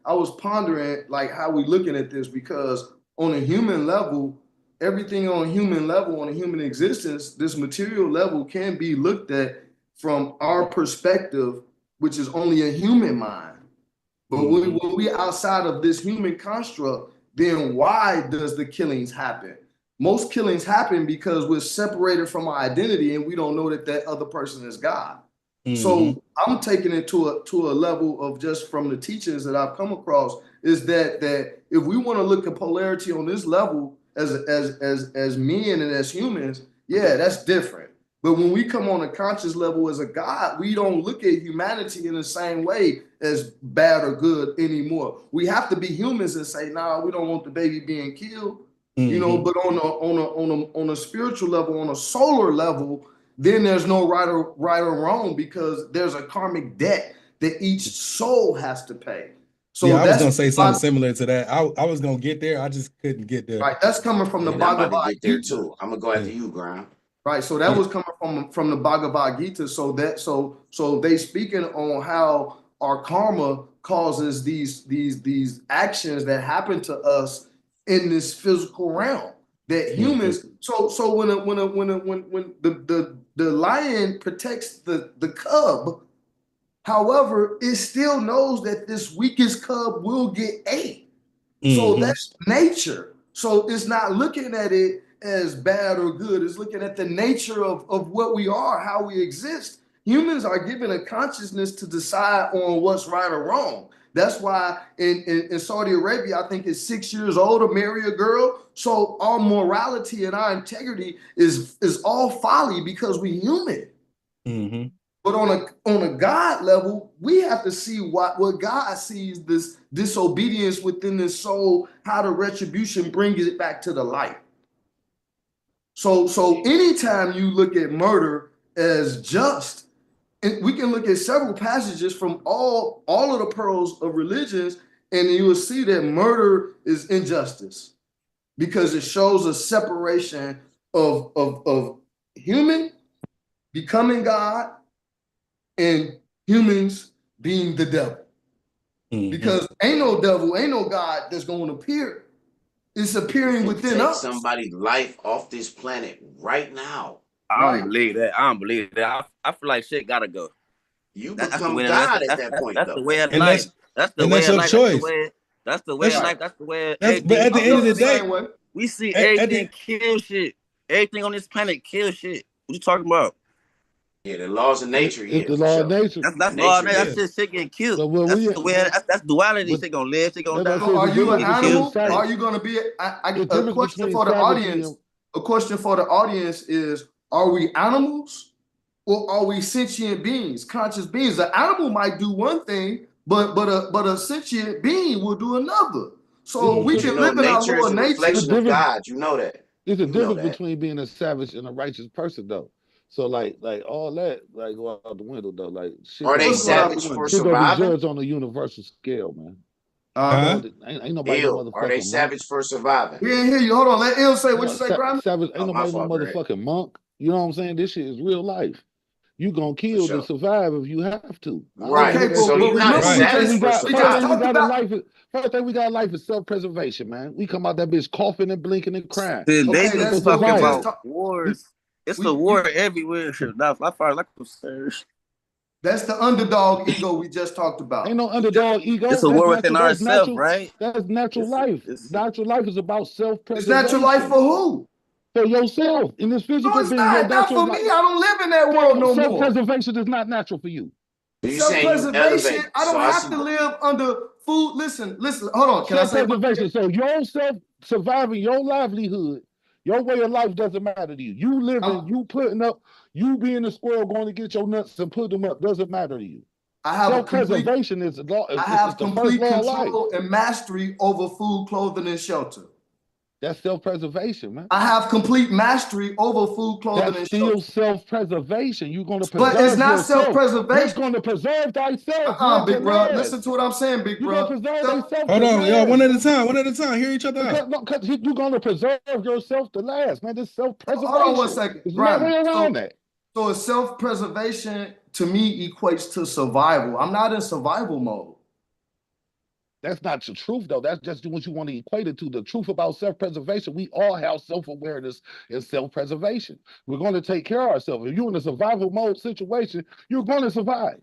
I was pondering like how we looking at this because on a human level, everything on a human level, on a human existence, this material level can be looked at from our perspective, which is only a human mind. But Mhm. when we outside of this human construct, then why does the killings happen? Most killings happen because we're separated from our identity and we don't know that that other person is God. Mhm. So I'm taking it to a level of just from the teachings that I've come across is that if we want to look at polarity on this level as men and as humans, yeah, that's different. But when we come on a conscious level as a God, we don't look at humanity in the same way as bad or good anymore. We have to be humans and say, nah, we don't want the baby being killed. Mhm. But on a spiritual level, on a solar level, then there's no right or wrong because there's a karmic debt that each soul has to pay. So Yeah, I was that's gonna say something similar to that. I was gonna get there. I just couldn't get there. right. That's coming from the And I'm about to Bhagavad get there Gita. too. I'm gonna go Yeah. after you, Grind. Right. So that Yeah. was coming from the Bhagavad Gita. So they speaking on how our karma causes these actions that happen to us in this physical realm. That Mhm. humans. So when the lion protects the cub, However, it still knows that this weakest cub will get ate. So that's nature. So it's not looking at it as bad or good. It's looking at the nature of what we are, how we exist. Humans are given a consciousness to decide on what's right or wrong. That's why in Saudi Arabia, I think it's 6 years old to marry a girl. So our morality and our integrity is all folly because we're human. But on a God level, we have to see what God sees, this disobedience within the soul, how the retribution brings it back to the light. So anytime you look at murder as just, and we can look at several passages from all of the pearls of religions, and you will see that murder is injustice because it shows a separation of human becoming God and humans being the devil. Because ain't no devil, ain't no God that's going to appear. It's appearing within us. Somebody's life off this planet right now. I don't believe that. I don't believe that. I feel like shit gotta go. You become God at that point. That's the way of and life. That's the way of life. That's the way of life. That's the way. But at the end of the day, we see everything kill shit. Everything on this planet kill shit. What you talking about? Yeah, the laws of nature. It's the law of nature. That's law of nature. That's shit getting killed. That's the way. That's duality. Shit gonna live. Shit gonna die. Are you an animal? Are you gonna be? A question for the audience. A question for the audience is: are we animals, or are we sentient beings, conscious beings? An animal might do one thing, but a sentient being will do another. So we can live in our lower nature. Reflection of God. You know that. There's a difference between being a savage and a righteous person, though. So like all that go out the window though. Like shit, are they savage for surviving? Be judged on a universal scale, man. Ain't nobody motherfucking are they savage for surviving? We ain't hear you. Hold on, let Il say what you say, Graham. Savage ain't nobody no motherfucking monk. You know what I'm saying? This shit is real life. You gonna kill to survive if you have to. Right. Okay, so you're not savage for surviving. First thing we got in life is self-preservation, man. We come out that bitch coughing and blinking and crying. They just talking about wars. It's a war everywhere. That's the underdog ego we just talked about. Ain't no underdog ego. It's a war within ourselves, right? That's natural life. Natural life is about self-preservation. It's natural life for who? For yourself. In this physical being. Not for me. I don't live in that world no more. Self-preservation is not natural for you. Self-preservation. I don't have to live under food. Listen. Hold on. Can I say self-preservation? So your self-surviving your livelihood. Your way of life doesn't matter to you. You living, you putting up, you being a squirrel going to get your nuts and put them up doesn't matter to you. Self-preservation is the law. I have complete control and mastery over food, clothing, and shelter. That's self-preservation, man. I have complete mastery over food, clothing, and shelter. That's still self-preservation. You're going to preserve But it's not self-preservation. It's going to preserve thyself. Big bro. Listen to what I'm saying, big bro. You're going to preserve thyself. Hold on, y'all. One at a time. Hear each other out. Because you're going to preserve yourself to last, man. This self-preservation. Hold on 1 second. There's no way around that. So self-preservation, to me, equates to survival. I'm not in survival mode. That's not the truth, though. That's just what you want to equate it to. The truth about self-preservation, we all have self-awareness and self-preservation. We're going to take care of ourselves. If you're in a survival mode situation, you're going to survive.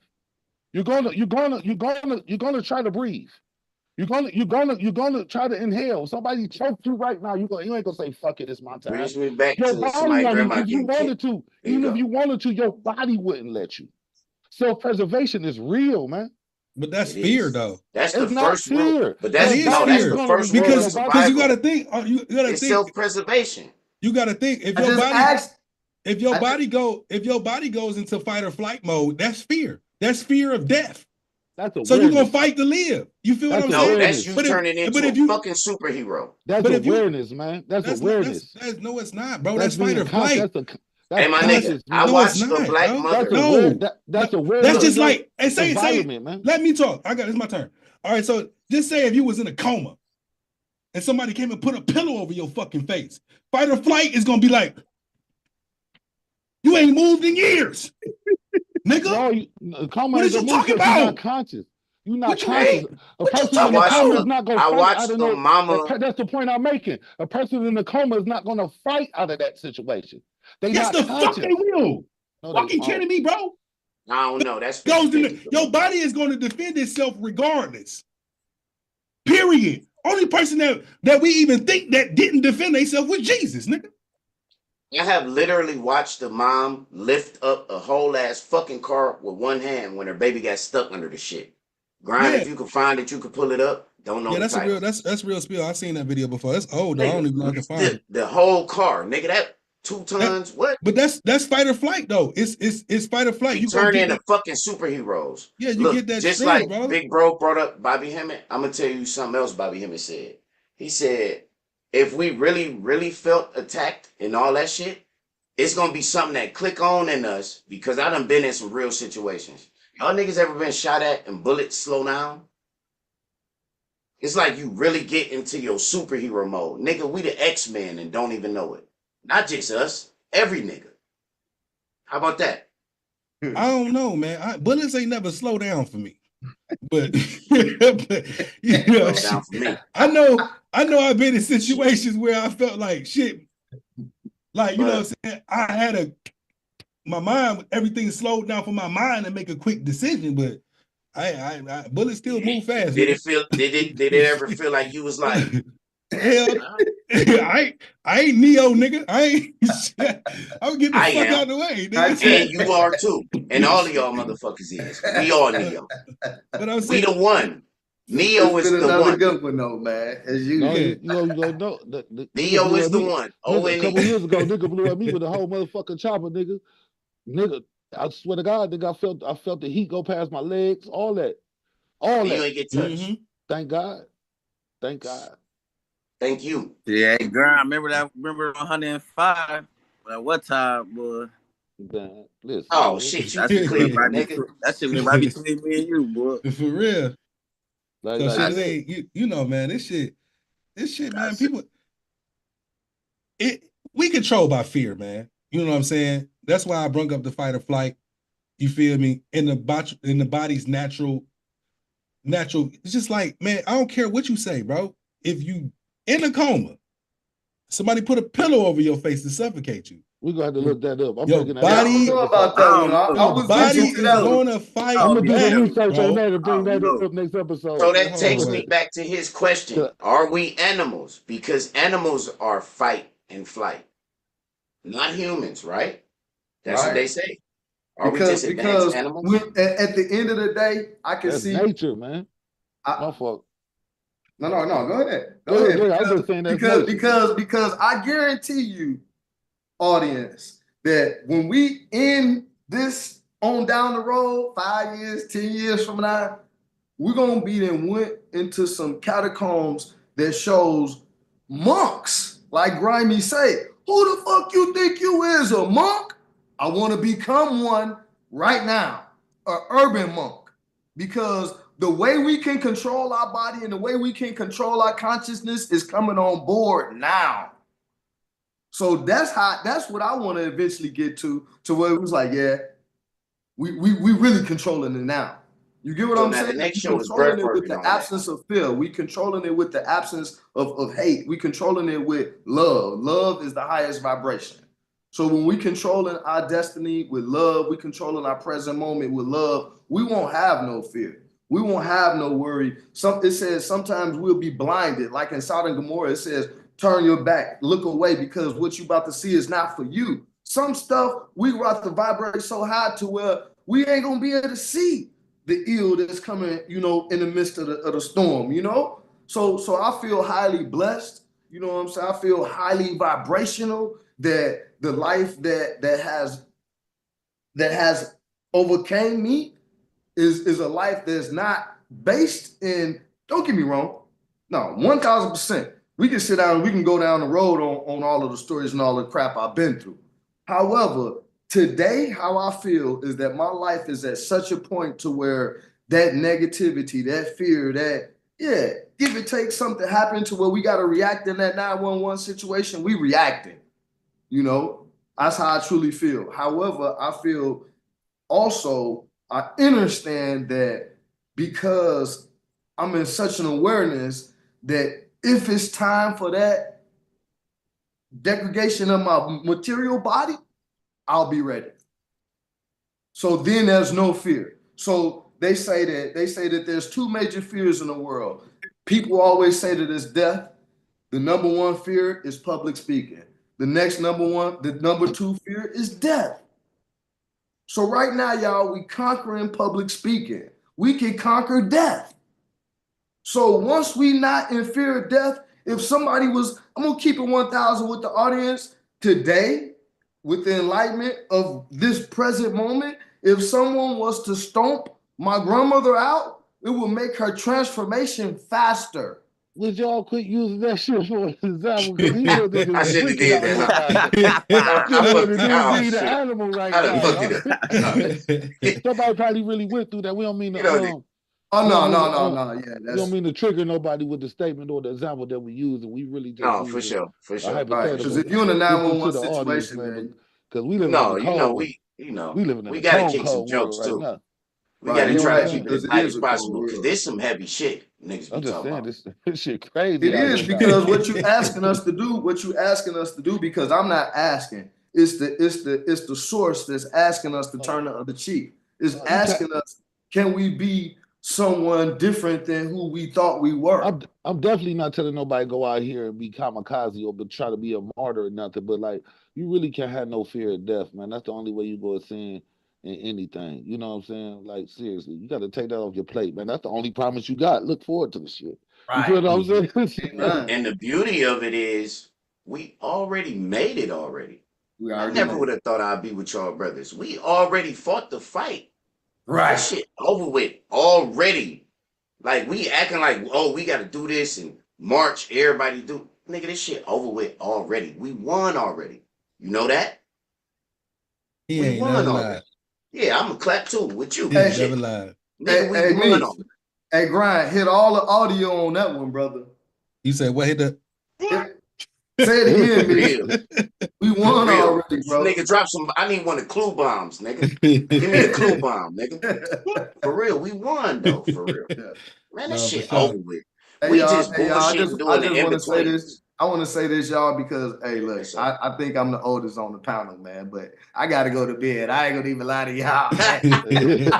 You're going to try to breathe. You're gonna try to inhale. Somebody choked you right now. You ain't gonna say fuck it. It's my time. Brings me back your to body if you wanted to, even if you wanted to, your body wouldn't let you. Self-preservation is real, man. But that's fear, though. That's the first rule. But that's fear. The first because you got to think. You got to think self-preservation. You got to think if your body goes into fight or flight mode, that's fear. That's fear of death. So you're gonna fight to live. You feel what I'm saying? No, that's you turning into a fucking superhero. That's awareness, man. That's awareness. No, it's not, bro. That's fight or flight. Hey, my nigga, I watched the Black Mother. That's awareness. That's just like, and say, let me talk. It's my turn. All right, so just say if you was in a coma and somebody came and put a pillow over your fucking face, fight or flight is gonna be like, you ain't moved in years. Nigga, what is you talking about? You're not conscious. You're not conscious. A person in a coma is not going to fight out of that. That's the point I'm making. A person in a coma is not going to fight out of that situation. Yes, the fuck they will. Fucking kidding me, bro. I don't know. That's your body is going to defend itself regardless. Period. Only person that we even think that didn't defend themselves was Jesus, nigga. I have literally watched the mom lift up a whole ass fucking car with one hand when her baby got stuck under the shit. Grind, if you can find it, you can pull it up. Don't know. Yeah, the that's title. that's real spill. I've seen that video before. That's old. Nigga, I don't even know how to find it. The whole car, nigga. That 2 tons. What? But that's fight or flight though. It's fight or flight. You turn into fucking superheroes. Yeah, you get that just strength, like bro. Big Bro brought up Bobby Hemmett. I'm gonna tell you something else Bobby Hemmett said. He said, if we really, really felt attacked and all that shit, it's gonna be something that click on in us because I done been in some real situations. Y'all niggas ever been shot at and bullets slow down? It's like you really get into your superhero mode. Nigga, we the X-Men and don't even know it. Not just us, every nigga. How about that? I don't know, man. Bullets ain't never slow down for me. But, you know, down for me. I know I've been in situations where I felt like shit. Like, you know what I'm saying? I had my mind, everything slowed down for my mind to make a quick decision, but I bullets still move fast. Did it ever feel like you was like, hell, I ain't Neo, nigga. I'm getting the fuck out of the way, nigga. And you are too. And all of y'all motherfuckers is. We all Neo. But I'm saying, we the one. Neo is the one. Good one though, man. As you know, Neo is the one. A couple years ago, nigga blew at me with a whole motherfucking chopper, nigga. Nigga, I swear to God, nigga, I felt the heat go past my legs, all that. All that. You ain't get touched. Mm-hmm. Thank God. Thank God. Thank you. Yeah, girl, I remember 105. At what time, boy? Listen, oh shit, that shit went right between me and you, boy. For real. Like, you know, man, this shit, man, people, we control by fear, man. You know what I'm saying? That's why I brought up the fight or flight. You feel me? In the body's natural. It's just like, man, I don't care what you say, bro. If you in a coma, somebody put a pillow over your face to suffocate you. We're gonna have to look that up. I'm your body, I don't know about that one. I body is gonna fight. I'm gonna do the research on that and bring that up next episode. So that takes me back to his question. Are we animals? Because animals are fight and flight. Not humans, right? That's what they say. Are we just advanced animals? At the end of the day, I can see nature, man. My fault. No, go ahead. Go ahead. I was just saying that because I guarantee you, audience, that when we end this on down the road, 5 years, 10 years from now, we're gonna be then went into some catacombs that shows monks, like Grimy say, who the fuck you think you is, a monk? I want to become one right now, an urban monk, because the way we can control our body and the way we can control our consciousness is coming on board now. So that's what I want to eventually get to where it was like, yeah, we really controlling it now. You get what I'm saying? We controlling it with the absence of fear. We controlling it with the absence of hate. We controlling it with love. Love is the highest vibration. So when we controlling our destiny with love, we controlling our present moment with love, we won't have no fear. We won't have no worry. It says sometimes we'll be blinded. Like in Sodom and Gomorrah, it says, turn your back, look away, because what you about to see is not for you. Some stuff we about to vibrate so high to where we ain't gonna be able to see the ill that's coming, you know, in the midst of the storm, you know? So I feel highly blessed, you know what I'm saying? I feel highly vibrational that the life that has overcame me is a life that's not based in, don't get me wrong, no, 1000%. We can sit down and we can go down the road on all of the stories and all the crap I've been through. However, today, how I feel is that my life is at such a point to where that negativity, that fear, if it takes something happen to where we got to react in that 911 situation, we reacting. You know, that's how I truly feel. However, I feel also, I understand that because I'm in such an awareness that if it's time for that degradation of my material body, I'll be ready. So then there's no fear. So they say that there's two major fears in the world. People always say that it's death. The number one fear is public speaking. The number two fear is death. So right now, y'all, we conquering public speaking. We can conquer death. So once we not in fear of death, if somebody was, I'm gonna keep it 1,000 with the audience today, with the enlightenment of this present moment, if someone was to stomp my grandmother out, it would make her transformation faster. Would y'all quit using that shit for an example? Because he looked at I his shouldn't have freaking did out his mind. that. I'm I sitting here fucked to it. do Oh be the shit! animal right I done now. fucked it up. Somebody probably really went through that. We don't mean to Oh we no, don't mean no, to, no, no. Yeah, we that's don't mean to trigger nobody with the statement or the example that we use, and we really just No, for using sure, for a sure. right. Because hypothetical. if you're in a This is to 911 the audience, situation, man, man, because we living in No, a cold, we living in we a gotta cold, kick some cold world jokes right too. now. We right, gotta You know you what try I'm to have saying? keep to, it as because it light is as a cold possible because world. there's some heavy shit niggas be I'm just talking saying about. this shit crazy It out is here because now. what you asking us to do, because I'm not asking. It's the source that's asking us to turn the other cheek. It's You asking us, can we be someone different than who we thought we were? I'm definitely not telling nobody go out here and be kamikaze or but try to be a martyr or nothing. But like, you really can't have no fear of death, man. That's the only way you go sin in anything. You know what I'm saying? Like seriously, you got to take that off your plate, man. That's the only promise you got. Look forward to the shit. You feel Right. what I'm saying? Amen. And the beauty of it is we already made it already. We I already never made would it. have thought I'd be with y'all brothers. We already fought the fight. That Right. shit over with already. Like we acting like, oh, we gotta do this and march, everybody do. Nigga, this shit over with already. We won already. You know that? He We ain't never won already. lied. Yeah, I'm gonna clap too with you. He ain't Hey, never Shit. lied. Nigga, we hey, won Meech. already. Hey, Grind, hit all the audio on that one, brother. You said what hit the Say it again, For Meech. real. We For won real. already, bro. Nigga, drop some. I need one of clue bombs, nigga. Give me a clue bomb, nigga. For real, we won though. For real, man. That No, for shit over sure. with. Hey We y'all, just hey y'all. bullshitting I doing the just in want to say this. betweens. I want to say this, y'all, because hey, look, Yes, sir. I think I'm the oldest on the panel, man. But I gotta go to bed. I ain't gonna even lie to y'all, man.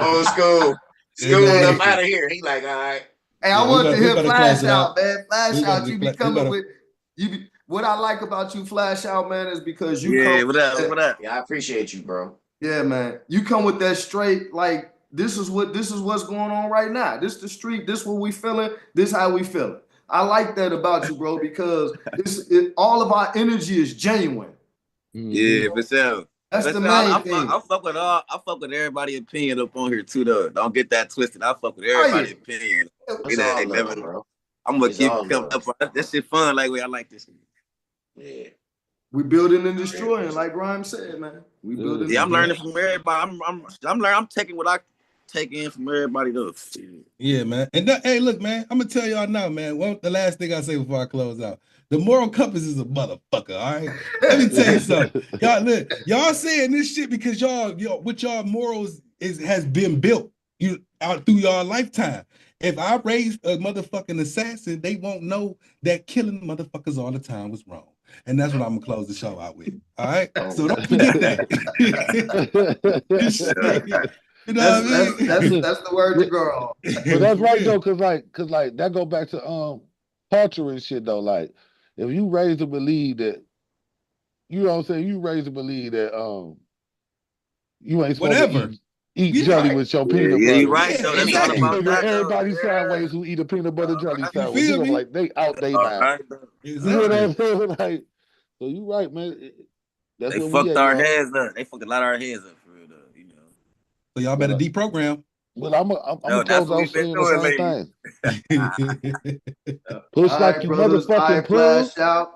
Old school, school up Hey, out of here. He like, all right. hey, I Yeah, we want to better we hear better close Flash it out. out, man. Flash We better out. You be we coming better with you. What I like about you, Flash out, man, is because you come. Yeah, what up? What up? Yeah, I appreciate you, bro. Yeah, man. You come with that straight, like this is what's going on right now. This the street, this what we feeling, this how we feeling. I like that about you, bro, because all of our energy is genuine. Yeah, for sure. That's For the sure. main thing. I fuck with everybody opinion up on here too though. Don't get that twisted. I fuck with Oh yeah. everybody opinion. It's It all ain't love, never. bro. I'm gonna It's keep all coming love. up. That shit fun. Like way I like this. Yeah. We building and For destroying, real. like Rhyme said, man. We building Yeah, and I'm learning from everybody. I'm learning. I'm taking what I take in from everybody though. Yeah, man. And hey, look, man, I'm gonna tell y'all now, man. Well, the last thing I say before I close out. The moral compass is a motherfucker, all right? Let me tell you something. Y'all look, y'all saying this shit because y'all what y'all morals has been built out through y'all lifetime. If I raised a motherfucking assassin, they won't know that killing motherfuckers all the time was wrong. And that's what I'm gonna close the show out with. All right. Oh, So don't forget that. You know what I mean? that's the word to go on. But that's right though, cause like that go back to culture and shit though. Like if you raised to believe that, you know what I'm saying, you raised to believe that you ain't supposed to Whatever. eat Yeah, jelly right. with your Yeah, peanut yeah, you butter. right Yeah, though. That's all exactly. You about figure that though. everybody Yeah. sideways who eat a peanut butter jelly You sandwich, you feel gonna me? like they out they All mind. right, though. You know what Exactly. I'm saying? Like, so you right, man. That's They where we fucked at, our y'all. heads up. They fucked a lot of our heads up for real though. You know. So y'all better But deprogram. well, I'm gonna No, that's close what out we've been saying the doing same lately. thing. All Push like right, you brothers. All motherfucking right, plug. Flash out.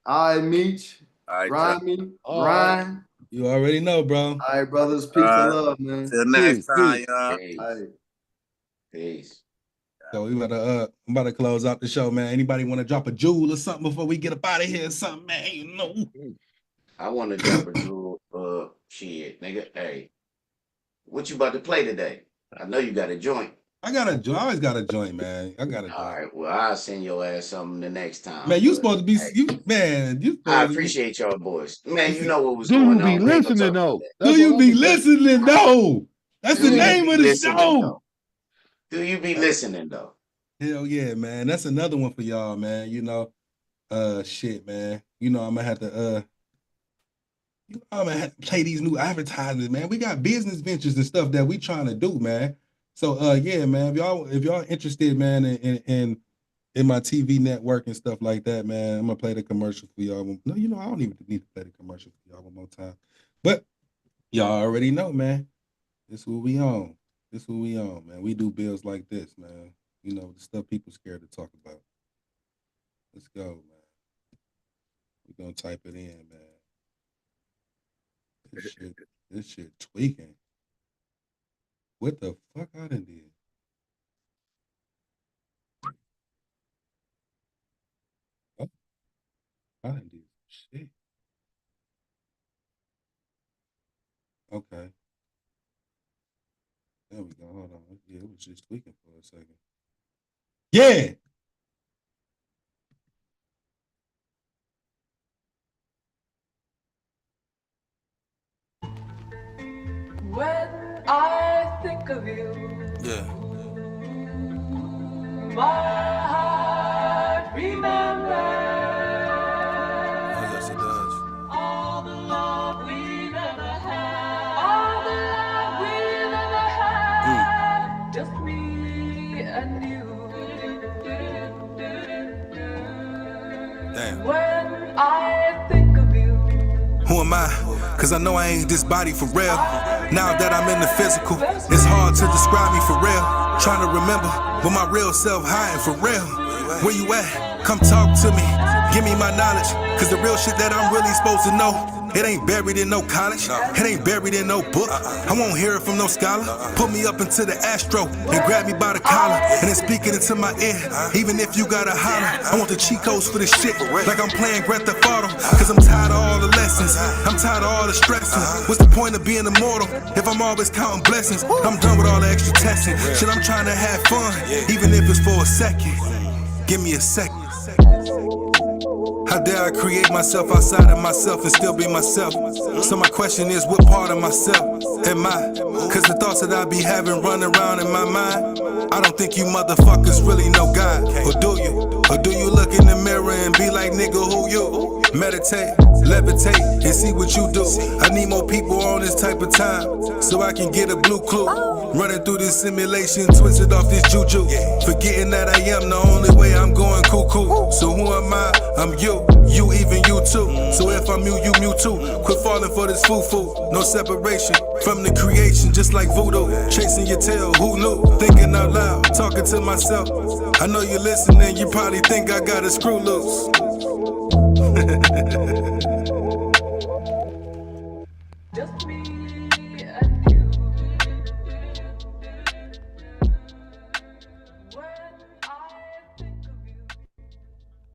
All right, Meech. All right, y'all. Rhyme, All right. Rhyme. You already know, bro. All right, brothers. All Peace and right. love, man. Till next Peace, time, peace. y'all. All Peace. right. Peace. So we better I'm about to close out the show, man. Anybody want to drop a jewel or something before we get up out of here or something, man? You know. I want to drop a jewel. Shit, nigga. Hey, what you about to play today? I know you got a joint. I always got a joint, man. I got a joint. All right, well, I'll send your ass something the next time. Man, you supposed to be I appreciate y'all boys. Man, you know what was Do going you be on. listening though? Do you be listening though? That's the name of the show. Do you be listening though? Hell yeah, man. That's another one for y'all, man. You know, shit, man. You know, I'm gonna have to play these new advertisements, man. We got business ventures and stuff that we trying to do, man. So yeah, man. If y'all interested, man, in my TV network and stuff like that, man, I'm gonna play the commercial for y'all. No, you know, I don't even need to play the commercial for y'all one more time. But y'all already know, man. This is what we on. This is what we on, man. We do bills like this, man. You know, the stuff people scared to talk about. Let's go, man. We're gonna type it in, man. This shit tweaking. What the fuck I done did? Oh, I done did shit. Okay. There we go. Hold on. Yeah, it was just tweaking for a second. Yeah. When I think of you, my heart remembers. Oh, yes, it does. All the love we've ever had. All the love we've ever had. Just me and you. Damn. When I think of you. Who am I? Cause I know I ain't this body for real. Now that I'm in the physical, it's hard to describe me for real. Trying to remember, but my real self hiding for real. Where you at? Come talk to me. Give me my knowledge. Cause the real shit that I'm really supposed to know, it ain't buried in no college. It ain't buried in no book. I won't hear it from no scholar. Put me up into the astro and grab me by the collar and then speak it into my ear. Even if you gotta holler, I want the cheat codes for this shit. Like I'm playing Grand Theft Auto. Cause I'm tired of all the lessons. I'm tired of all the stressing. What's the point of being immortal if I'm always counting blessings? I'm done with all the extra testing. Shit, I'm trying to have fun, even if it's for a second. Give me a second. How dare I create myself outside of myself and still be myself? So my question is, what part of myself am I? Cause the thoughts that I be having run around in my mind, I don't think you motherfuckers really know God. Or do you? Or do you look in the mirror and be like, nigga, who you? Meditate, levitate, and see what you do. I need more people on this type of time, so I can get a blue clue. Running through this simulation, twisted off this juju. Forgetting that I am the only way I'm going cuckoo. So who am I? I'm you, even you too. So if I'm you too. Quit falling for this foo-foo. No separation from the creation, just like voodoo. Chasing your tail, who knew? Thinking out loud, talking to myself. I know you're listening, you probably think I got a screw loose.